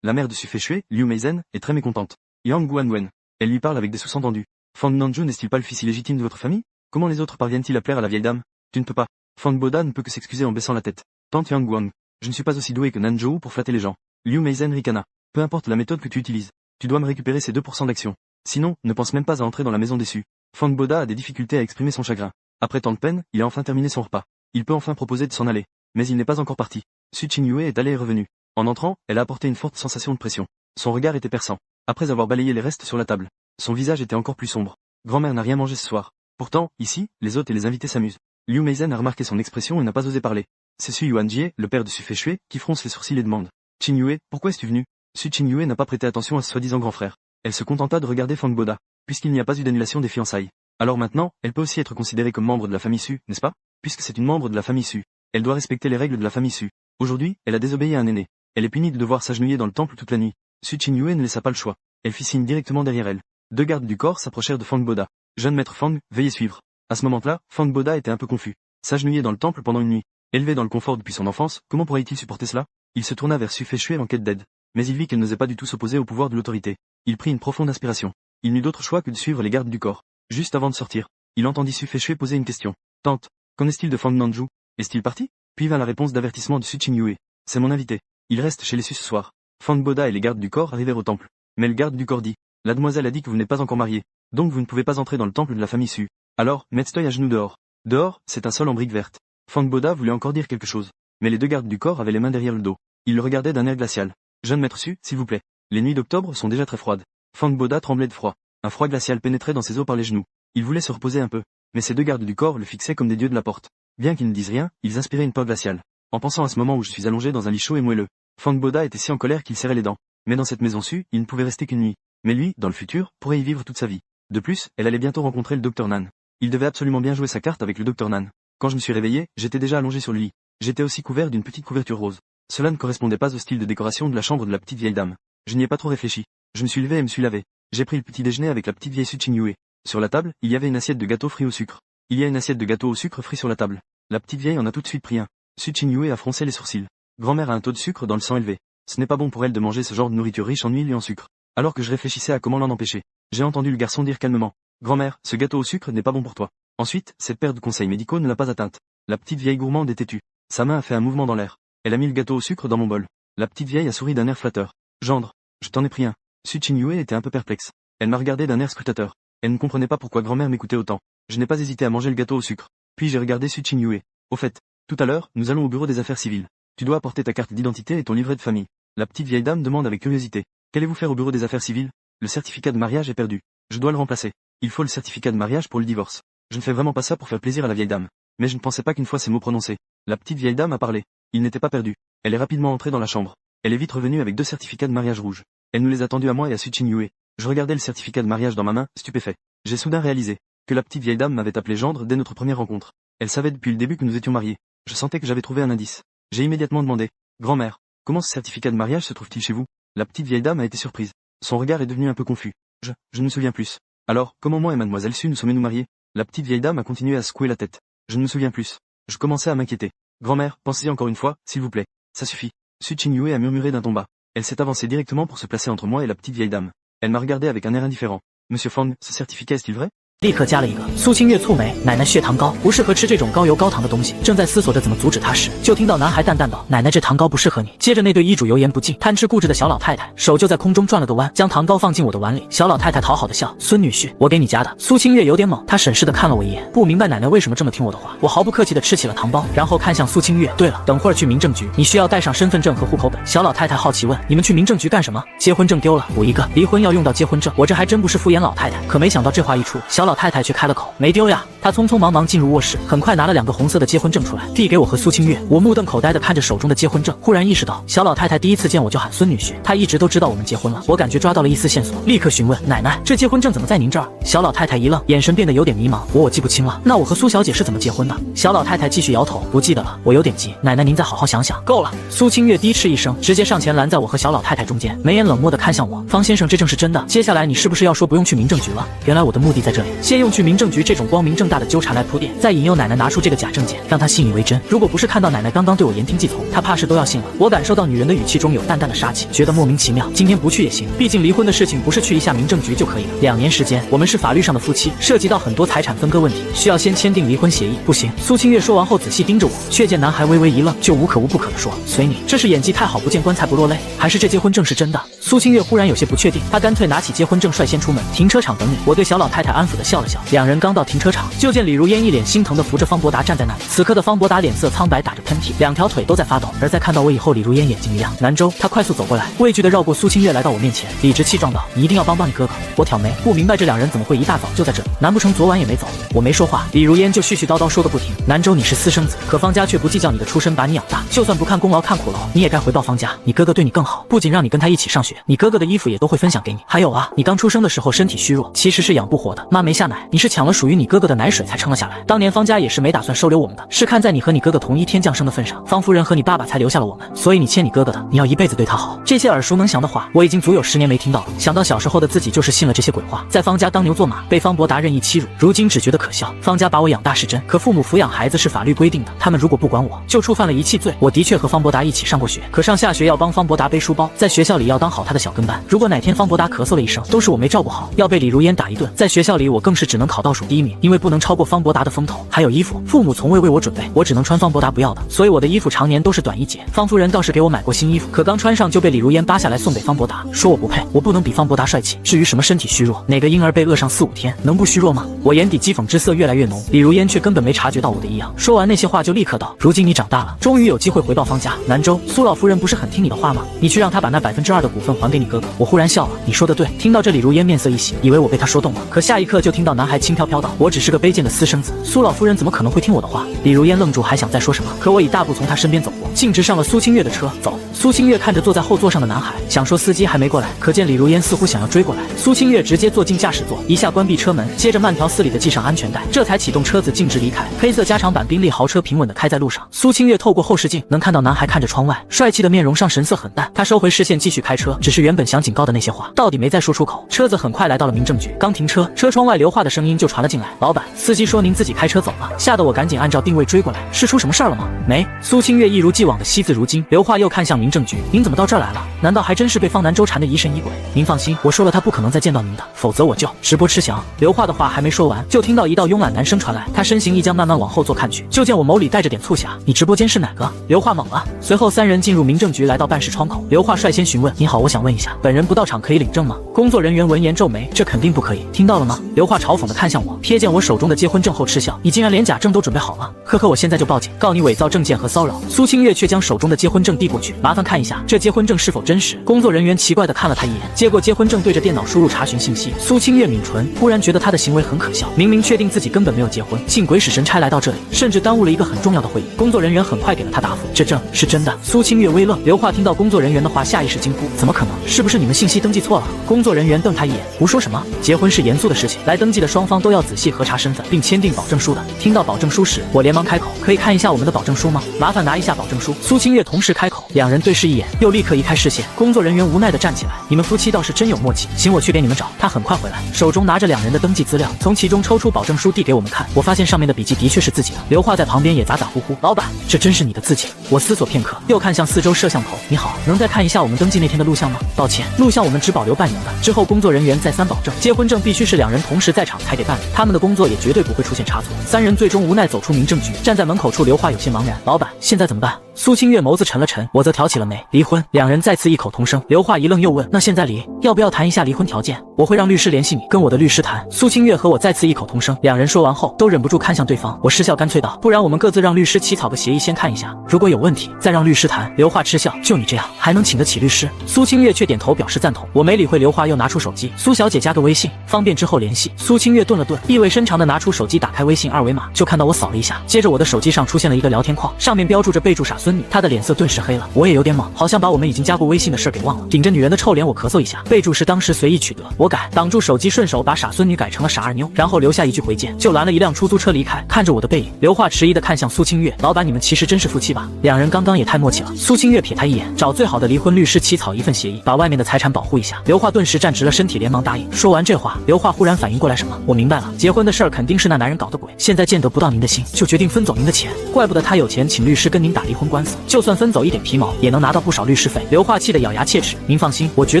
La mère de Su Feishui, Liu Meizen, est très mécontente. Yang Guanwen. Elle lui parle avec des sous-entendus. Fang Nanju n'est-il pas le fils illégitime de votre famille? Comment les autres parviennent-ils à plaire à la vieille dame? Tu ne peux pas. Fang Boda ne peut que s'excuser en baissant la tête. Tante Yang Guang. Je ne suis pas aussi doué que Nanzhou pour flatter les gens. Liu Meizen ricana. Peu importe la méthode que tu utilises. Tu dois me récupérer ces 2% d'action. Sinon, ne pense même pas à entrer dans la maison déçue. Fang Boda a des difficultés à exprimer son chagrin. Après tant de peine, il a enfin terminé son repas. Il peut enfin proposer de s'en aller. Mais il n'est pas encore parti. Su Chin-yue est allée et revenue. En entrant, elle a apporté une forte sensation de pression. Son regard était perçant. Après avoir balayé les restes sur la table, son visage était encore plus sombre. Grand-mère n'a rien mangé ce soir. Pourtant, ici, les hôtes et les invités s'amusent. Liu Meizen a remarqué son expression et n'a pas osé parler. C'est Su Yuanjie, le père de Su Feishui, qui fronce les sourcils et demande. Chin-yue, pourquoi es-tu venu? Su Chin-yue n'a pas prêté attention à ce soi-disant grand frère. Elle se contenta de regarder Fang Boda, puisqu'il n'y a pas eu d'annulation des fiançailles. Alors maintenant, elle peut aussi être considérée comme membre de la famille Su, n'est-ce pas? Puisque c'est une membre de la famille Su. Elle doit respecter les règles de la famille Su. Aujourd'hui, elle a désobéi à un aîné. Elle est punie de devoir s'agenouiller dans le temple toute la nuit. Su Chin-yue ne laissa pas le choix. Elle fit signe directement derrière elle. 2 gardes du corps s'approchèrent de Fang Boda. Jeune maître Fang, veuillez suivre. À ce moment-là, Fang Boda était un peu confus. S'agenouiller dans le temple pendant une nuit. Élevé dans le confort depuis son enfance, comment pourrait-il supporter cela? Il se tourna vers Su Feishui en quête d'aide. Mais il vit qu'elle n'osait pas du tout s'opposer au pouvoir de l'autorité. Il prit une profonde inspiration. Il n'eut d'autre choix que de suivre les gardes du corps. Juste avant de sortir, il entendit Su Feishui poser une question. Tante, qu'en est-il de Fang Nanju? Est-il parti? Puis vint la réponse d'avertissement de Su Chin-yue. C'est mon invité. Il reste chez les Su ce soir. Fang Boda et les gardes du corps arrivèrent au temple. Mais le garde du corps dit. La demoiselle a dit que vous n'êtes pas encore marié. Donc vous ne pouvez pas entrer dans le temple de la famille Su. Alors, mettez-toi à genoux dehors. Dehors, c'est un sol en briques vertes. Fang Boda voulait encore dire quelque chose. Mais les 2 gardes du corps avaient les mains derrière le dos. Ils le regardaient d'un air glacial. Jeune maître Su, s'il vous plaît. Les nuits d'octobre sont déjà très froides. Fang Boda tremblait de froid. Un froid glacial pénétrait dans ses os par les genoux. Il voulait se reposer un peu. Mais ces 2 gardes du corps le fixaient comme des dieux de la porte. Bien qu'ils ne disent rien, ils inspiraient une peur glaciale. En pensant à ce moment où je suis allongé dans un lit chaud et moelleux, Fang Boda était si en colère qu'il serrait les dents. Mais dans cette maison Su, il ne pouvait rester qu'une nuit. Mais lui, dans le futur, pourrait y vivre toute sa vie. De plus, elle allait bientôt rencontrer le docteur Nan. Il devait absolument bien jouer sa carte avec le docteur Nan. Quand je me suis réveillé, j'étais déjà allongé sur le lit. J'étais aussi couvert d'une petite couverture rose. Cela ne correspondait pas au style de décoration de la chambre de la petite vieille dame. Je n'y ai pas trop réfléchi. Je me suis levé et me suis lavé. J'ai pris le petit déjeuner avec la petite vieille Su Chin-yue. Sur la table, il y avait une assiette de gâteau frit au sucre. Il y a une assiette de gâteau au sucre frit sur la table. La petite vieille en a tout de suite pris un. Su Chin-yue a froncé les sourcils. Grand-mère a un taux de sucre dans le sang élevé. Ce n'est pas bon pour elle de manger ce genre de nourriture riche en huile et en sucre. Alors que je réfléchissais à comment l'en empêcher, j'ai entendu le garçon dire calmement. Grand-mère, ce gâteau au sucre n'est pas bon pour toi. Ensuite, cette paire de conseils médicaux ne l'a pas atteinte. La petite vieille gourmande est têtue. Sa main a fait un mouvement dans l'air. Elle a mis le gâteau au sucre dans mon bol. La petite vieille a souri d'un air flatteur. Gendre, je t'en ai pris un. Su Chin-Yue était un peu perplexe. Elle m'a regardé d'un air scrutateur. Elle ne comprenait pas pourquoi grand-mère m'écoutait autant. Je n'ai pas hésité à manger le gâteau au sucre. Puis j'ai regardé Su Chin-Yue. Au fait, tout à l'heure, nous allons au bureau des affaires civiles. Tu dois apporter ta carte d'identité et ton livret de famille. La petite vieille dame demande avec curiosité. Qu'allez-vous faire au bureau des affaires civiles? Le certificat de mariage est perdu. Je dois le remplacer. Il faut le certificat de mariage pour le divorce. Je ne fais vraiment pas ça pour faire plaisir à la vieille dame. Mais je ne pensais pas qu'une fois ces mots prononcés. La petite vieille dame a parlé. Il n'était pas perdu. Elle est rapidement entrée dans la chambre. Elle est vite revenue avec 2 certificats de mariage rouges. Elle nous les a tendus à moi et à Su Chin-Yue. Je regardais le certificat de mariage dans ma main, stupéfait. J'ai soudain réalisé que la petite vieille dame m'avait appelé gendre dès notre première rencontre. Elle savait depuis le début que nous étions mariés. Je sentais que j'avais trouvé un indice. J'ai immédiatement demandé. Grand-mère, comment ce certificat de mariage se trouve-t-il chez vous? La petite vieille dame a été surprise. Son regard est devenu un peu confus. Je ne me souviens plus. Alors, comment moi et mademoiselle Su nous sommes-nous mariés? La petite vieille dame a continué à secouer la tête. Je ne me souviens plus. Je commençais à m'inquiéter. Grand-mère, pensez-y encore une fois, s'il vous plaît. Ça suffit. Su Chin-Yue a murmuré d'un ton bas. Elle s'est avancée directement pour se placer entre moi et la petite vieille dame. Elle m'a regardé avec un air indifférent. Monsieur Fang, ce certificat est-il vrai? 立刻加了一个。苏清月蹙眉，奶奶血糖高，不适合吃这种高油高糖的东西。正在思索着怎么阻止她时，就听到男孩淡淡道：“奶奶，这糖糕不适合你。”接着那对医嘱油盐不进、贪吃固执的小老太太，手就在空中转了个弯，将糖糕放进我的碗里。小老太太讨好的笑：“孙女婿，我给你夹的。”苏清月有点懵，她审视的看了我一眼，不明白奶奶为什么这么听我的话。我毫不客气的吃起了糖包，然后看向苏清月：“对了，等会儿去民政局，你需要带上身份证和户口本。”小老太太好奇问：“你们去民政局干什么？”结婚证丢了，补一个。离婚要用到结婚证，我这还真不是敷衍老太太，可没想到这话一出，小老太太却开了口。没丢呀，他匆匆忙忙进入卧室，很快拿了2个红色的结婚证出来，递给我和苏清月。我目瞪口呆地看着手中的结婚证，忽然意识到小老太太第一次见我就喊孙女婿，她一直都知道我们结婚了。我感觉抓到了一丝线索，立刻询问奶奶，这结婚证怎么在您这儿？小老太太一愣，眼神变得有点迷茫。我记不清了，那我和苏小姐是怎么结婚的？小老太太继续摇头，不记得了。我有点急，奶奶您再好好想想。够了！苏清月低斥一声，直接上前拦在我和小老太太中间，眉眼冷漠地看向我。方先生，这证是真的，接下来你是不是要说不用去民政局了？原来我的目的在这里，先用去民政局这种光明正大的纠缠来铺垫，再引诱奶奶拿出这个假证件，让她信以为真。如果不是看到奶奶刚刚对我言听计从，她怕是都要信了。我感受到女人的语气中有淡淡的杀气，觉得莫名其妙。今天不去也行，毕竟离婚的事情不是去一下民政局就可以了。2年时间，我们是法律上的夫妻，涉及到很多财产分割问题，需要先签订离婚协议。不行！苏清月说完后仔细盯着我，却见男孩微微一愣，就无可无不可地说：“随你。”这是演技太好不见棺材不落泪，还是这结婚证是真的？苏清月忽然有些不确定，她干脆拿起结婚证率先出门，停车场等你。我对小老太太安抚地笑了笑。2人刚到停车场，就见李如烟一脸心疼地扶着方博达站在那里。此刻的方博达脸色苍白，打着喷嚏，2条腿都在发抖。而在看到我以后，李如烟眼睛一亮。南州，他快速走过来，畏惧地绕过苏清月，来到我面前，理直气壮道：“你一定要帮帮你哥哥。”我挑眉，不明白这2人怎么会一大早就在这里？难不成昨晚也没走？我没说话，李如烟就絮絮叨叨说个不停。南州，你是私生子，可方家却不计较你的出身，把你养大，就算不看功劳看苦劳，你也该回报方家。你哥哥对你更好，不仅让你跟他一起上学，你哥哥的衣服也都会分享给你。还有啊，你刚出生的时候身体虚弱，其实是养不活的，妈没下奶，你是抢了属于你哥哥的奶水才撑了下来。当年方家也是没打算收留我们的，是看在你和你哥哥同一天降生的份上，方夫人和你爸爸才留下了我们。所以你欠你哥哥的，你要一辈子对他好。这些耳熟能详的话，我已经足有10年没听到了。想到小时候的自己就是信了这些鬼话，在方家当牛做马，被方博达任意欺辱，如今只觉得可笑。方家把我养大是真，可父母抚养孩子是法律规定的，他们如果不管我，就触犯了遗弃罪。我的确和方博达一起上过学，可上下学要帮方博达背书包，在学校里要当好他的小跟班。如果哪天方博达咳嗽了一声，都是我没照顾好，要被李如烟打一顿。在学校里我更是只能考倒数第1名，因为不能超过方博达的风头。还有衣服，父母从未为我准备，我只能穿方博达不要的，所以我的衣服常年都是短1截。方夫人倒是给我买过新衣服，可刚穿上就被李如烟扒下来送给方博达，说我不配，我不能比方博达帅气。至于什么身体虚弱，哪个婴儿被饿上4、5天能不虚弱吗？我眼底讥讽之色越来越浓，李如烟却根本没察觉到我的异样。说完那些话就立刻道：“如今你长大了，终于有机会回报方家。南州，苏老夫人不是很听你的话吗？你去让她把那2%的股份还给你哥哥。”我忽然笑了，你说的对。听到这李如烟面色一喜，以为我被她说动了，可下一刻就听到男孩轻飘飘道：“我只是个卑贱的私生子，苏老夫人怎么可能会听我的话？”李如烟愣住，还想再说什么，可我已大步从她身边走过，径直上了苏清月的车。走。苏清月看着坐在后座上的男孩，想说司机还没过来，可见李如烟似乎想要追过来。苏清月直接坐进驾驶座，一下关闭车门，接着慢条斯理地系上安全带，这才启动车子径直离开。黑色加长版宾利豪车平稳地开在路上。苏清月透过后视镜能看到男孩看着窗外，帅气的面容上神色很淡。他收回视线继续开车，只是原本想警告的那些话到底没再说出口。车子很快来到了民政局，刚停车，车窗外刘化的声音就传了进来：“老板，司机说您自己开车走了。”吓得我赶紧按照定位追过来，是出什么事儿了吗？没。苏清月一如既往的惜字如金。刘化又看向民政局：“您怎么到这儿来了？难道还真是被方南州缠得疑神疑鬼？”您放心，我说了他不可能再见到您的，否则我就直播吃翔。刘化的话还没说完，就听到一道慵懒男声传来，他身形一僵，慢慢往后坐看去，就见我眸里带着点促狭：“你直播间是哪个？”刘化懵了。随后三人进入民政局，来到办事窗口，刘化率先询问：“你好，我想问一下，本人不到场可以领证吗？”工作人员闻言皱眉：“这肯定不可以，听到了吗？”刘化嘲讽地看向我，瞥见我手中的结婚证后嗤笑：“你竟然连假证都准备好了？呵呵，我现在就报警，告你伪造证件和骚扰。”苏清月却将手中的结婚证递过去：“麻烦看一下，这结婚证是否真实？”工作人员奇怪地看了他一眼，接过结婚证，对着电脑输入查询信息。苏清月抿唇，忽然觉得他的行为很可笑，明明确定自己根本没有结婚，竟鬼使神差来到这里，甚至耽误了一个很重要的会议。工作人员很快给了他答复：“这证是真的。”苏清月微愣。刘化听到工作人员的话，下意识惊呼：“怎么可能？是不是你们信息登记错了？”工作人员瞪他一眼：“胡说什么？结婚是严肃的事情，来登记的双方都要仔细核查身份，并签订保证书的。”听到保证书时，我连忙开口：“可以看一下我们的保证书吗？麻烦拿一下保证书。”苏清月同时开口，两人对视一眼，又立刻移开视线。工作人员无奈地站起来：“你们夫妻倒是真有默契，请我去给你们找。”他很快回来，手中拿着两人的登记资料，从其中抽出保证书递给我们看。我发现上面的笔记的确是自己的。刘化在旁边也咋咋呼呼：“老板，这真是你的字迹？”我思索片刻，又看向四周摄像头：“你好，能再看一下我们登记那天的录像吗？”抱歉，录像我们只保留半年的。之后工作人员再三保证，结婚证必须是两人同时在场才给办理，他们的工作也绝对不会出现差错。三人最终无奈走出民政局，站在门口处，刘化有些茫然：“老板，现在怎么办？”苏清月眸子沉了沉，我则挑起了眉：“离婚。”两人再次异口同声。刘化一愣，又问：“那现在离？要不要谈一下离婚条件？我会让律师联系你，跟我的律师谈。”苏清月和我再次异口同声。两人说完后，都忍不住看向对方。我失笑，干脆道：“不然我们各自让律师起草个协议，先看一下，如果有问题再让律师谈。”刘化嗤笑：“就你这样，还能请得起律师？”苏清月却点头表示赞同。我没理会刘化，又拿出手机：“苏小姐加个微信，方便之后联系。”苏清月顿了顿，意味深长地拿出手机，打开微信二维码，就看到我扫了一下，接着我的手机上出现了一个聊天框，上面标注着备注傻孙女。她的脸色顿时黑了，我也有点懵，好像把我们已经加过微信的事给忘了。顶着女人的臭脸，我咳嗽一下，备注是当时随意取得，我改，挡住手机，顺手把傻孙女改成了傻二妞，然后留下一句回见，就拦了一辆出租车离开。看着我的背影，刘化迟疑地看向苏清月：“老板，你们其实真是夫妻吧？两人刚刚也太默契了。”苏清月瞥他一眼，找最好的离婚律师起草一份协议，把外面的财产保护一下。刘化顿时站直了身体，连忙答应。说完这话，刘化忽然反应过来什么，我明白了，结婚的事儿肯定是那男人搞的鬼，现在见得不到您的心，就决定分走您的钱，怪不得他有钱请律师跟您打离婚官司，就算分走一点皮毛，也能拿到不少律师费。刘化气得咬牙切齿：“您放心，我绝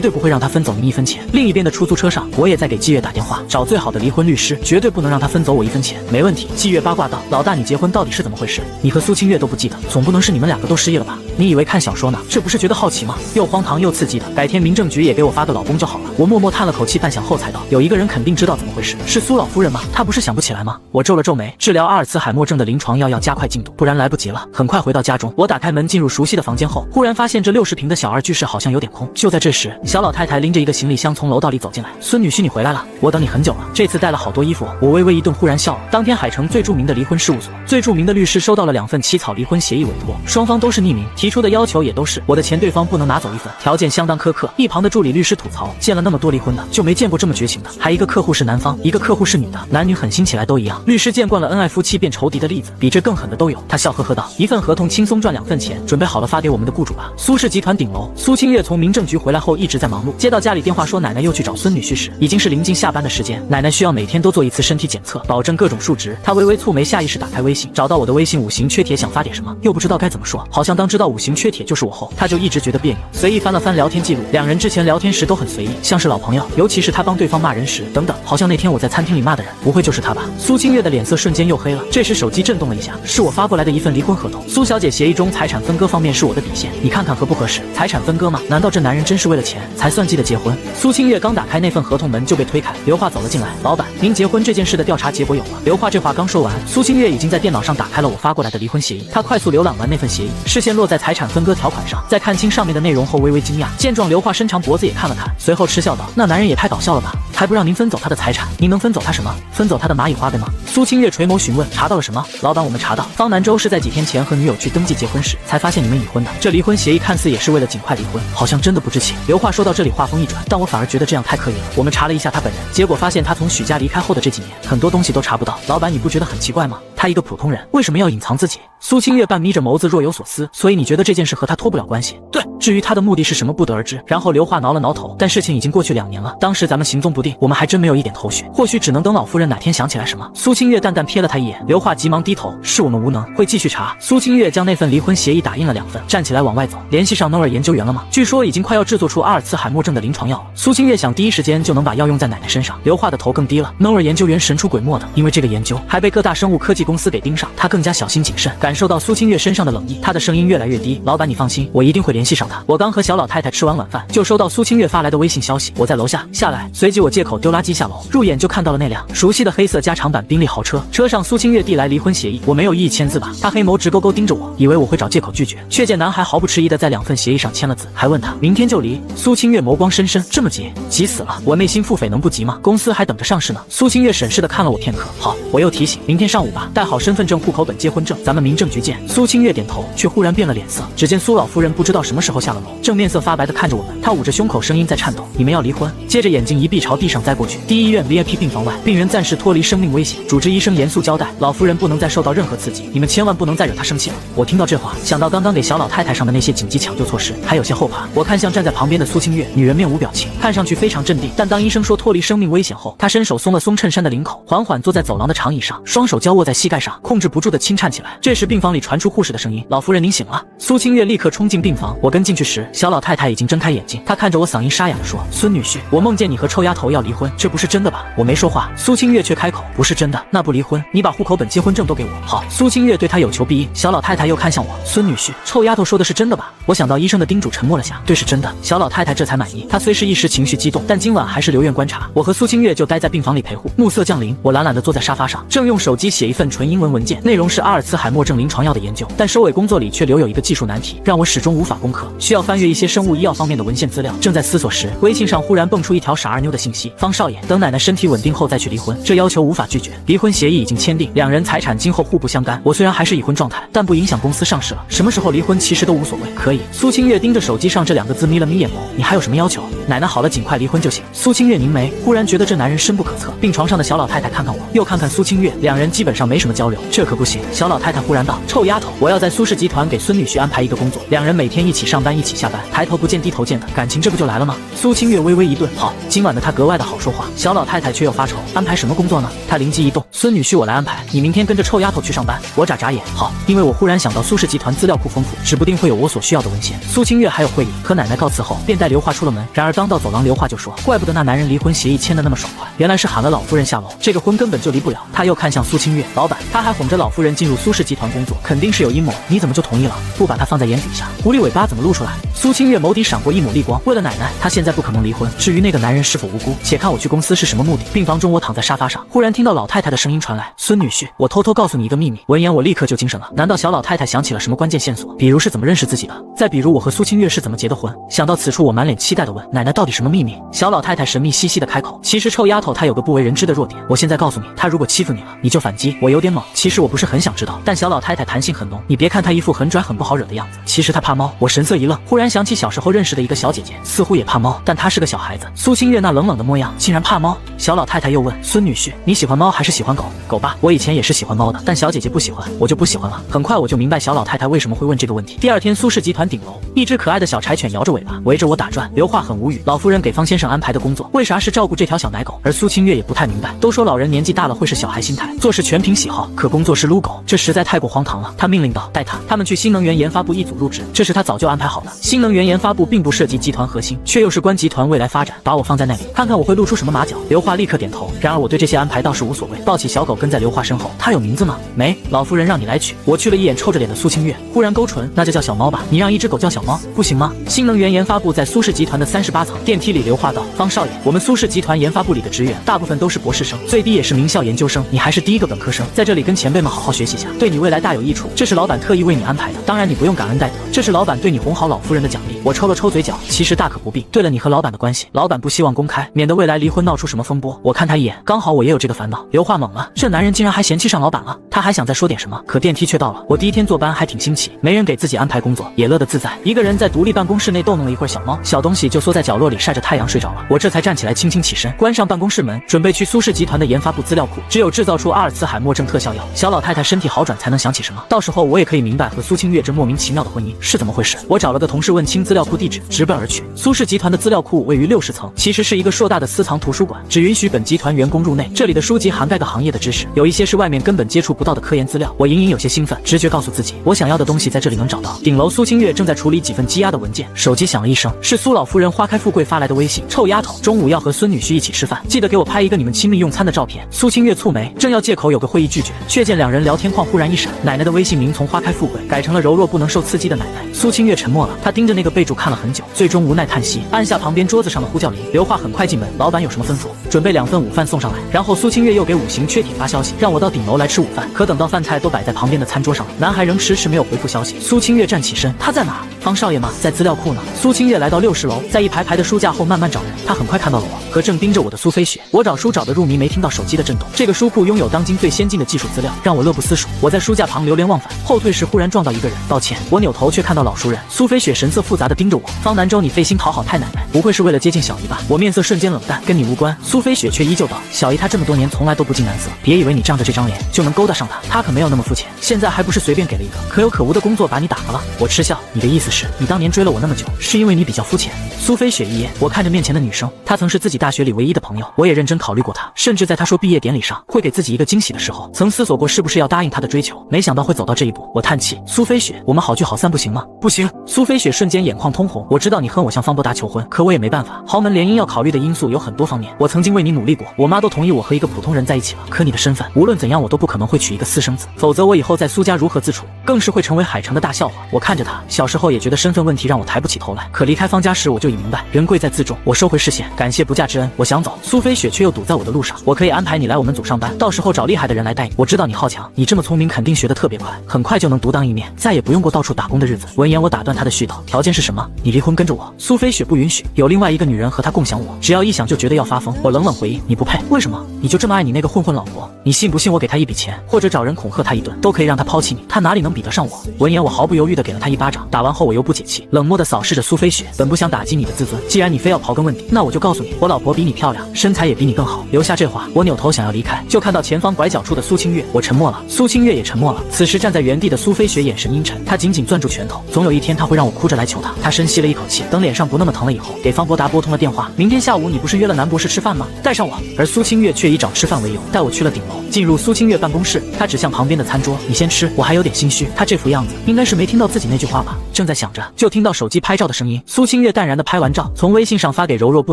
对不会让他分走您一分钱。”另一边的出租车上，我也在给季月打电话，找最好的离婚律师，绝对不能让他分走我一分钱。没问题。季月八卦道：“老大，你结婚到底是怎么回事？你和苏清月都不记得，总不能是你们两个都失忆了吧？你以为看小说呢？这不是觉得好奇吗？又荒唐又刺激的，改天民政局也给我发个老公就好了。”我默默叹了口气，半晌后才道：“有一个人肯定知道怎么回事，是苏老夫人吗？她不是想不起来吗？”我皱了皱眉，治疗阿尔茨海默症的临床药要加快进度，不然来不及了。很快回到家中，我打开门进入熟悉的房间后，忽然发现这60平的小二居室好像有点空。就在这时，小老太太拎着一个行李箱从楼道里走进来：“孙女婿，你回来了，我等你很久了，这次带了好多衣服。”我微微一顿，忽然笑了。当天海城最著名的离婚事务所，最著名的律师收到了2份起草离婚协议委托，双方都是匿名，提出的要求也都是我的钱对方不能拿走1份，条件相当苛刻。一旁的助理律师吐槽：“见了那么多离婚的，就没见过这么绝情的，还一个客户是男方，一个客户是女的，男女狠心起来都一样。律师见惯了恩爱夫妻变仇敌的例子，比这更狠的都有。”他笑呵呵道：“1份合同轻松赚2份钱，准备好了发给我们的雇主吧。”苏氏集团顶楼，苏清月从民政局回来后一直在忙碌，接到家里电话说奶奶又去找孙女婿时，已经是临近下班的时间。奶奶需要每天都做一次身体检测，保证各种数值。她微微蹙眉，下意识打开微信，找到我的微信5行缺帖，想发点什么，又不知道该怎么说。好像当知道5行缺帖就是我后，她就一直觉得别扭。随意翻了翻聊天记录，两人之前聊天时都很随意，像是老朋友，尤其是他帮对方骂人时，等等，好像那天我在餐厅里骂的人，不会就是他吧？苏清月的脸色瞬间又黑了。这时手机震动了一下，是我发过来的一份离婚合同。苏小姐，协议中财产分割方面是我的底线，你看看合不合适？财产分割吗？难道这男人真是为了钱才算计的结婚？苏清月刚打开那份合同，门就被推开，刘化走了进来：“老板，您结婚这件事的调查结果有吗？”刘化这话刚说完，苏清月已经在电脑上打开了我发过来的离婚协议。她快速浏览完那份协议，视线落在财产分割条款上，在看清上面的内容后微微惊讶。见状，刘化伸长脖子也看了看，随后嗤笑道：“那男人也太搞笑了吧，还不让您分走他的财产，您能分走他什么？分走他的蚂蚁花呗吗？”苏清月垂眸询问：“查到了什么？”老板，我们查到方南州是在几天前和女友去登记结婚时，才发现你们已婚的。这离婚协议看似也是为了尽快离婚，好像真的不知情。刘化说到这里话锋一转，但我反而觉得这样太刻意了。我们查了一下他本人，结果发现他从许家离开后的这几年，很多东西都查不到。老板，你不觉得很奇怪吗？他他一个普通人，为什么要隐藏自己？苏清月半眯着眸子，若有所思。所以你觉得这件事和他脱不了关系？对，至于他的目的是什么，不得而知。然后刘化挠了挠头，但事情已经过去2年了，当时咱们行踪不定，我们还真没有一点头绪，或许只能等老夫人哪天想起来什么。苏清月淡淡瞥了他一眼，刘化急忙低头，是我们无能，会继续查。苏清月将那份离婚协议打印了2份，站起来往外走。联系上 Noer 研究员了吗？据说已经快要制作出阿尔茨海默症的临床药了。苏清月想第一时间就能把药用在奶奶身上。刘化的头更低了。Noer 研究员神出鬼没的，因为这个研究还被各大生物科技公司给盯上，他更加小心谨慎。感受到苏清月身上的冷意，他的声音越来越低。老板，你放心，我一定会联系上他。我刚和小老太太吃完晚饭，就收到苏清月发来的微信消息，我在楼下，下来。随即我借口丢垃圾下楼，入眼就看到了那辆熟悉的黑色加长版宾利豪车，车上苏清月递来离婚协议，我没有异议签字吧？他黑眸直勾勾盯着我，以为我会找借口拒绝，却见男孩毫不迟疑的在2份协议上签了字，还问他明天就离。苏清月眸光深深，这么急？急死了！我内心腹诽，能不急吗？公司还等着上市呢。苏清月审视的看了我片刻，好，我又提醒，明天上午吧，带好身份证、户口本、结婚证，咱们民政局见。苏清月点头，却忽然变了脸色。只见苏老夫人不知道什么时候下了楼，正面色发白的看着我们，她捂着胸口，声音在颤抖：“你们要离婚？”接着眼睛一闭，朝地上栽过去。第一医院 VIP 病房外，病人暂时脱离生命危险。主治医生严肃交代：“老夫人不能再受到任何刺激，你们千万不能再惹她生气了。”我听到这话，想到刚刚给小老太太上的那些紧急抢救措施，还有些后怕。我看向站在旁边的苏清月，女人面无表情，看上去非常镇定。但当医生说脱离生命危险后，她伸手松了松衬衫的领口，缓缓坐在走廊的长椅上，双手交握在膝盖上，控制不住的轻颤起来。这时病房里传出护士的声音：“老夫人，您醒了。”苏清月立刻冲进病房，我跟进去时，小老太太已经睁开眼睛，她看着我，嗓音沙哑地说：“孙女婿，我梦见你和臭丫头要离婚，这不是真的吧？”我没说话，苏清月却开口：“不是真的，那不离婚，你把户口本、结婚证都给我。”好，苏清月对她有求必应。小老太太又看向我：“孙女婿，臭丫头说的是真的吧？”我想到医生的叮嘱，沉默了下：“对，是真的。”小老太太这才满意。她虽是一时情绪激动，但今晚还是留院观察。我和苏清月就待在病房里陪护。暮色降临，我懒懒地坐在沙发上，正用手机写一份纯英文文件，内容是阿尔茨海默症临床药的研究，但收尾工作里却留有一个技术难题，让我始终无法攻克，需要翻阅一些生物医药方面的文献资料。正在思索时，微信上忽然蹦出一条傻二妞的信息：“方少爷，等奶奶身体稳定后再去离婚，这要求无法拒绝。离婚协议已经签订，2人财产今后互不相干。我虽然还是已婚状态，但不影响公司上市了，什么时候离婚其实都无所谓。可以。”苏清月盯着手机上这2个字，眯了眯眼眸：“你还有什么要求？”“奶奶好了，尽快离婚就行。”苏清月凝眉，忽然觉得这男人深不可测。病床上的小老太太看看我，又看看苏清月，2人基本上没什么交流。这可不行！小老太太忽然道：“臭丫头，我要在苏氏集团给孙女婿安排一个工作，2人每天一起上班，一起下班，抬头不见低头见的感情，这不就来了吗？”苏清月微微一顿，好，今晚的她格外的好说话。小老太太却又发愁：“安排什么工作呢？”她灵机一动：“孙女婿我来安排，你明天跟着臭丫头去上班。”我眨眨眼，好，因为我忽然想到苏氏集团资料库丰富，指不定会有我所需要的文献。苏清月还有会议，和奶奶告辞后，便带刘化出了门。然而刚到走廊，刘化就说：“怪不得那男人离婚协议签得那么爽快，原来是喊了老夫人下楼，这个婚根本就离不了。”他又看向苏清月：“老板，他还哄着老夫人进入苏氏集团工作，肯定是有阴谋，你怎么就同意了？不把他放在眼底下，狐狸尾巴怎么露出来？”苏清月眸底闪过一抹厉光，为了奶奶，她现在不可能离婚。至于那个男人是否无辜，且看我去公司是什么目的。病房中，我躺在沙发上，忽然听到老太太的声音传来：“孙女婿，我偷偷告诉你一个秘密。”闻言，我立刻就精神了。难道小老太太想起了什么关键线索？比如是怎么认识自己的？再比如我和苏清月是怎么结的婚？想到此处，我满脸期待地问：“奶奶到底什么秘密？”小老太太神秘兮兮地开口：“其实臭丫头她有个不为人知的弱点，我现在告诉你，她如果欺负你了，你就反击。”我有点懵，其实我不是很想知道，但小老太太弹性很浓，你别看她一副很拽很不好惹的样子，其实她怕猫。我神色一愣，忽然想起小时候认识的一个小姐姐，似乎也怕猫，但她是个小孩子。苏清月那冷冷的模样，竟然怕猫。小老太太又问：“孙女婿，你喜欢猫还是喜欢狗？”“狗吧，我以前也是喜欢猫的，但小姐姐不喜欢，我就不喜欢了。”很快我就明白小老太太为什么会问这个问题。第二天，苏氏集团顶楼，一只可爱的小柴犬摇着尾巴围着我打转。刘化很无语，老夫人给方先生安排的工作，为啥是照顾这条小奶狗？而苏清月也不太明白，都说老人年纪大了会是小孩心态，做事全凭喜好，可工作是撸狗，这实在太过荒唐了。他命令道：“带他们去新能源研发部一组入职。”这是他早就安排好的。新能源研发部并不涉及集团核心，却又是关集团未来发展，把我放在那里，看看我会露出什么马脚。刘化立刻点头。然而我对这些安排倒是无所谓，抱起小狗跟在刘化身后。他有名字吗？没，老夫人让你来取。我去了一眼臭着脸的苏清月，忽然勾唇：“那就叫小猫吧。你让一只狗叫小猫，不行吗？”新能源研发部在苏氏集团的38层，电梯里刘化道：“方少爷，我们苏氏集团研发部里的职员大部分都是博士生，最低也是名校研究生，你还是第一个本科生，在这里跟前辈们好好学习下，对你未来大有益处。这是老板特意为你安排的，当然你不用感恩戴德，这是老板对你哄好老夫人的奖励。”我抽了抽嘴角，其实大可不必。对了，你和老板的关系，老板不希望公开，免得未来离婚闹出什么风波。我看他一眼，刚好我也有这个烦恼。刘化懵了，这男人竟然还嫌弃上老板了。他还想再说点什么，可电梯却到了。我第一天坐班还挺新奇，没人给自己安排工作，也乐得自在。一个人在独立办公室内逗弄了一会儿小猫，小东西就缩在角落里晒着太阳睡着了。我这才站起来轻轻起身，关上办公室门，准备去苏氏集团的研发部资料库。只有制造出阿尔茨海默症症特效药，小老太太身体好转才能想起什么，到时候我也可以明白和苏清月这莫名其妙的婚姻是怎么回事。我找了个同事问清资料库地址，直奔而去。苏氏集团的资料库位于60层，其实是一个硕大的私藏图书馆，只允许本集团员工入内。这里的书籍涵盖各行业的知识，有一些是外面根本接触不到的科研资料。我隐隐有些兴奋，直觉告诉自己，我想要的东西在这里能找到。顶楼，苏清月正在处理几份积压的文件，手机响了一声，是苏老夫人花开富贵发来的微信：臭丫头，中午要和孙女婿一起吃饭，记得给我拍一个你们亲密用餐的照片。苏清月蹙眉，正要借口有个会议拒绝，却见两人聊天框忽然一闪，奶奶的微信名从花开富贵改成了柔弱不能受刺激的奶奶。苏清月沉默了，她盯着那个备注看了很久，最终无奈叹息，按下旁边桌子上的呼叫铃。刘化很快进门，老板有什么吩咐？准备2份午饭送上来。然后苏清月又给5行缺铁发消息，让我到顶楼来吃午饭。可等到饭菜都摆在旁边的餐桌上了，男孩仍迟迟没有回复消息。苏清月站起身，他在哪儿？方少爷吗？在资料库呢。苏清月来到60楼，在一排排的书架后慢慢找人。他很快看到了我和正盯着我的苏菲雪。我找书找得入迷，没听到手机的震动。这个书库拥有当今最先进的技术资料，让我乐不思蜀。我在书架旁流连忘返，后退时忽然撞到一个人，抱歉。我扭头却看到老熟人苏菲雪，神色复杂的盯着我。方南州，你费心讨好太奶奶，不会是为了接近小姨吧？我面色瞬间冷淡，跟你无关。苏菲雪却依旧道，小姨她这么多年从来都不近男色，别以为你仗着这张脸就能勾搭上她，她可没有那么肤浅。现在还不是随便给了一个可有可无的工作把你打发了？我嗤笑，你的意思是你当年追了我那么久，是因为你比较肤浅？苏菲雪一噎，我看着面前的女生，她曾是自己大学里唯一的朋友，我也认真考虑过她，甚至在她说毕业典礼上会给自己一个惊喜的时候，曾思索过是不是要答应她的追求，没想到会走到这一步。我叹气，苏菲雪，我们好聚好散不行吗？不行。苏菲雪瞬间眼眶通红，我知道你恨我向方伯达求婚，可我也没办法，豪门联姻要考虑的因素有很多方面，我曾经为你努力过，我妈都同意我和一个普通人在一起了，可你的身份无论怎样我都不可能会娶一个私生子，否则我以后在苏家如何自处，更是会成为海城的大笑话。我看着她，小时候也觉得身份问题让我抬不起头来，可离开方家时我就已明白，人贵在自重。我收回视线，感谢不嫁之恩。我想走，苏菲雪却又堵在我的路上。我可以安排你来我们组上班，到时候找厉害的人来带你。我知道你好强，你这么聪明，肯定学得特别快，很快就能独当一面，再也不用过到处打工的日子。闻言，我打断他的絮叨，条件是什么？你离婚跟着我。苏菲雪不允许，有另外一个女人和他共享我，只要一想就觉得要发疯。我冷冷回应，你不配。为什么？你就这么爱你那个混混老婆？你信不信我给他一笔钱，或者找人恐吓他一顿，都可以让他抛弃你，他哪里能比得上我？闻言，我毫不犹豫地给了他一巴掌，打完后我又不解气，冷漠地扫视着苏菲雪，本不想打击你的自尊，既然你非要刨根问底，那我就告诉你，我老婆比你漂亮，身材也比你更好。留下这话，我扭头想要离开，就看到前方拐角处的苏清月，我沉默了，苏清月也沉默了。此时站在原地的苏菲雪眼神阴沉，她紧紧攥住拳头，总有一天她会让我哭着来求她。她深吸了一口气，等脸上不那么疼了以后，给方伯达拨通了电话，明天下午你不是约了南博士吃饭吗？带上我。而苏清月却以找吃饭为由，带我去了顶楼。进入苏清月办公室，她指向旁边的餐桌，你先吃。我还有点心虚，她这副样子应该是没听到自己那句话吧。正在想着，就听到手机拍照的声音。苏清月淡然地拍完照，从微信上发给柔弱不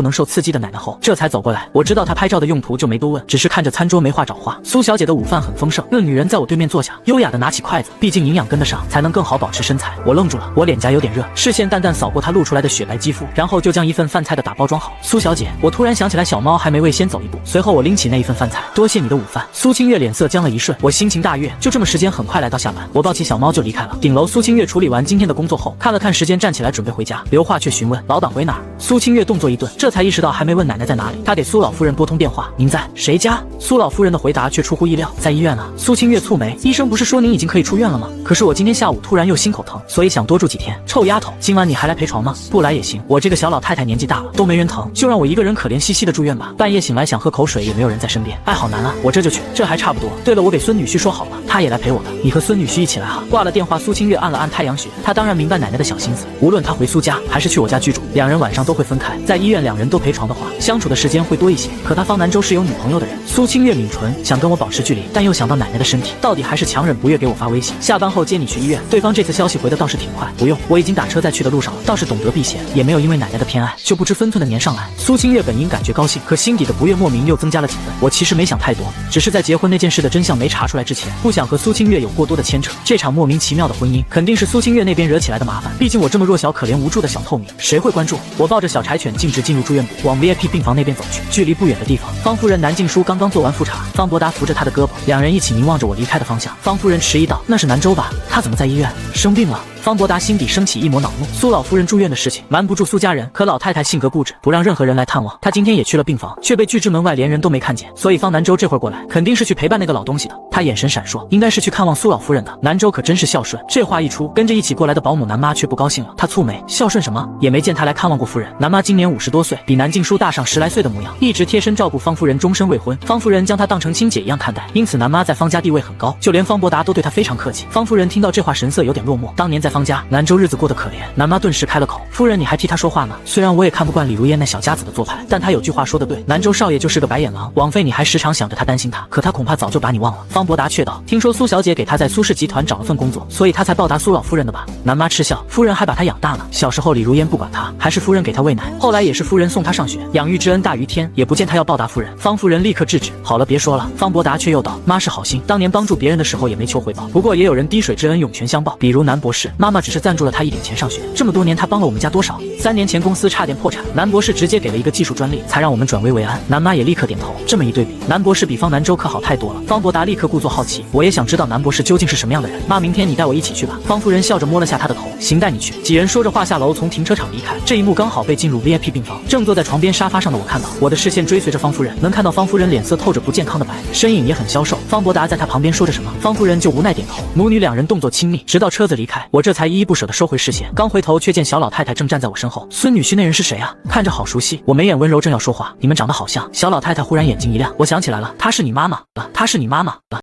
能受刺激的奶奶后，这才走过来。我知道她拍照的用途，就没多问，只是看着餐桌没话找话。苏小姐的午饭很丰盛，那女人在我对面坐下，优雅地拿起筷子，毕竟营养跟得上，才能更好保持身材。我愣住了，我脸颊有点热，视线淡淡扫过她露出来的雪白肌肤，然后就将一份饭菜的打包装好。苏小姐，我突然想起来小猫还没喂，先走一步。随后我拎起那一份饭菜，多谢你的午饭。苏清月脸色僵了一瞬，我心情大悦，就这么时间很快来到下班，我抱起小猫就离开了。顶楼，苏清月处理完今天的工作后，看了看时间，站起来准备回家。刘化却询问老党回哪儿。苏清月动作一顿，这才意识到还没问奶奶在哪里。她给苏老夫人拨通电话，您在谁家？苏老夫人的回答却出乎意料，在医院啊。苏清月蹙眉，医生不是说您已经可以出院了吗？可是我今天下午突然又心口疼，所以想多住几天。臭丫头，今晚你还来陪床吗？不来也行，我这个小老太太年纪大了，都没人疼，就让我一个人可怜兮兮的住院吧。半夜醒来想喝口水，也没有人在身边，哎，好难啊。我这就去，这还差不多。对了，我给孙女婿说好了，他也来陪我的，你和孙女婿一起来哈。挂了电话，苏清月按了按太阳穴，她当然明白奶奶的小心思，无论她回苏家还是去我家居住，两人晚上都会分开。在医院两人都陪床的话，相处的时间会多一些。可他方南州是有女朋友的人。苏清月抿唇，想跟我保持距离，但又想到奶奶的身体，到底还是强忍不悦给我发微信，下班后接你去医院。对方这次消息回的倒是挺快，不用，我已经打车在去的路上了，倒是懂得避嫌，也没有因为奶奶的偏爱就不知分寸的粘上来。苏清月本应感觉高兴，可心底的不悦莫名又增加了几分。我其实没想太多，只是在结婚那件事的真相没查出来之前，不想和苏清月有过多的牵扯。这场莫名其妙的婚姻肯定是苏清月那边惹起来的麻烦，毕竟我这么弱小可怜无助的小透明，谁会关注？我抱着小柴犬径直进入住院部，往 VIP 病房那边走去。距离不远的地方，方夫人南静书刚刚做完复查，方伯达扶着她的胳膊，两人一起凝望着我离开的方向。方夫人迟疑道：“那是南州吧？他怎么在医院？生病了？”方伯达心底升起一抹恼怒。苏老夫人住院的事情瞒不住苏家人，可老太太性格固执，不让任何人来探望。她今天也去了病房，却被拒之门外，连人都没看见。所以方南舟这会儿过来，肯定是去陪伴那个老东西的。他眼神闪烁，应该是去看望苏老夫人的。南舟可真是孝顺。这话一出，跟着一起过来的保姆南妈却不高兴了。她蹙眉，孝顺什么？也没见她来看望过夫人。南妈今年50多岁，比南静书大上10来岁的模样，一直贴身照顾方夫人，终身未婚。方夫人将她当成亲姐一样看待，因此南妈在方家地位很高，就连方伯达都对她非常客气。方夫人听到这话，神色有点落寞。当年在方家，南舟日子过得可怜。南妈顿时开了口：“夫人，你还替她说话呢？虽然我也看不惯李如烟那小家子的做派，但她有句话说得对，南舟少爷就是个白眼狼，枉费你还时常想着他，担心他，可他恐怕早就把你忘了。”方伯达却道：“听说苏小姐给他在苏氏集团找了份工作，所以他才报答苏老夫人的吧？”南妈嗤笑：“夫人还把他养大呢，小时候李如烟不管他，还是夫人给他喂奶，后来也是夫人送他上学，养育之恩大于天，也不见他要报答夫人。”方夫人立刻制止：“好了，别说了。”方伯达却又道：“妈是好心，当年帮助别人的时候也没求回报，不过也有人滴水之恩涌泉相报，比如南博士，妈妈只是赞助了他一点钱上学，这么多年他帮了我们家多少？3年前公司差点破产，南博士直接给了一个技术专利，才让我们转危为安。”南妈也立刻点头。这么一对比，南博士比方南舟可好太多了。方伯达立刻故作好奇：“我也想知道南博士究竟是什么样的人，妈，明天你带我一起去吧。”方夫人笑着摸了下他的头：“行，带你去。”几人说着话下楼，从停车场离开。这一幕刚好被进入 VIP 病房，正坐在床边沙发上的我看到，我的视线追随着方夫人，能看到方夫人脸色透着不健康的白，身影也很消瘦。方伯达在他旁边说着什么，方夫人就无奈点头。母女两人动作亲密，直到车子离开，我这才依依不舍地收回视线。刚回头，却见小老太太正站在我身后。孙女婿那人是谁啊？看着好熟悉。我眉眼温柔，正要说话，你们长得好像。小老太太忽然眼睛一亮，我想起来了，她是你妈妈了，她是你妈妈了。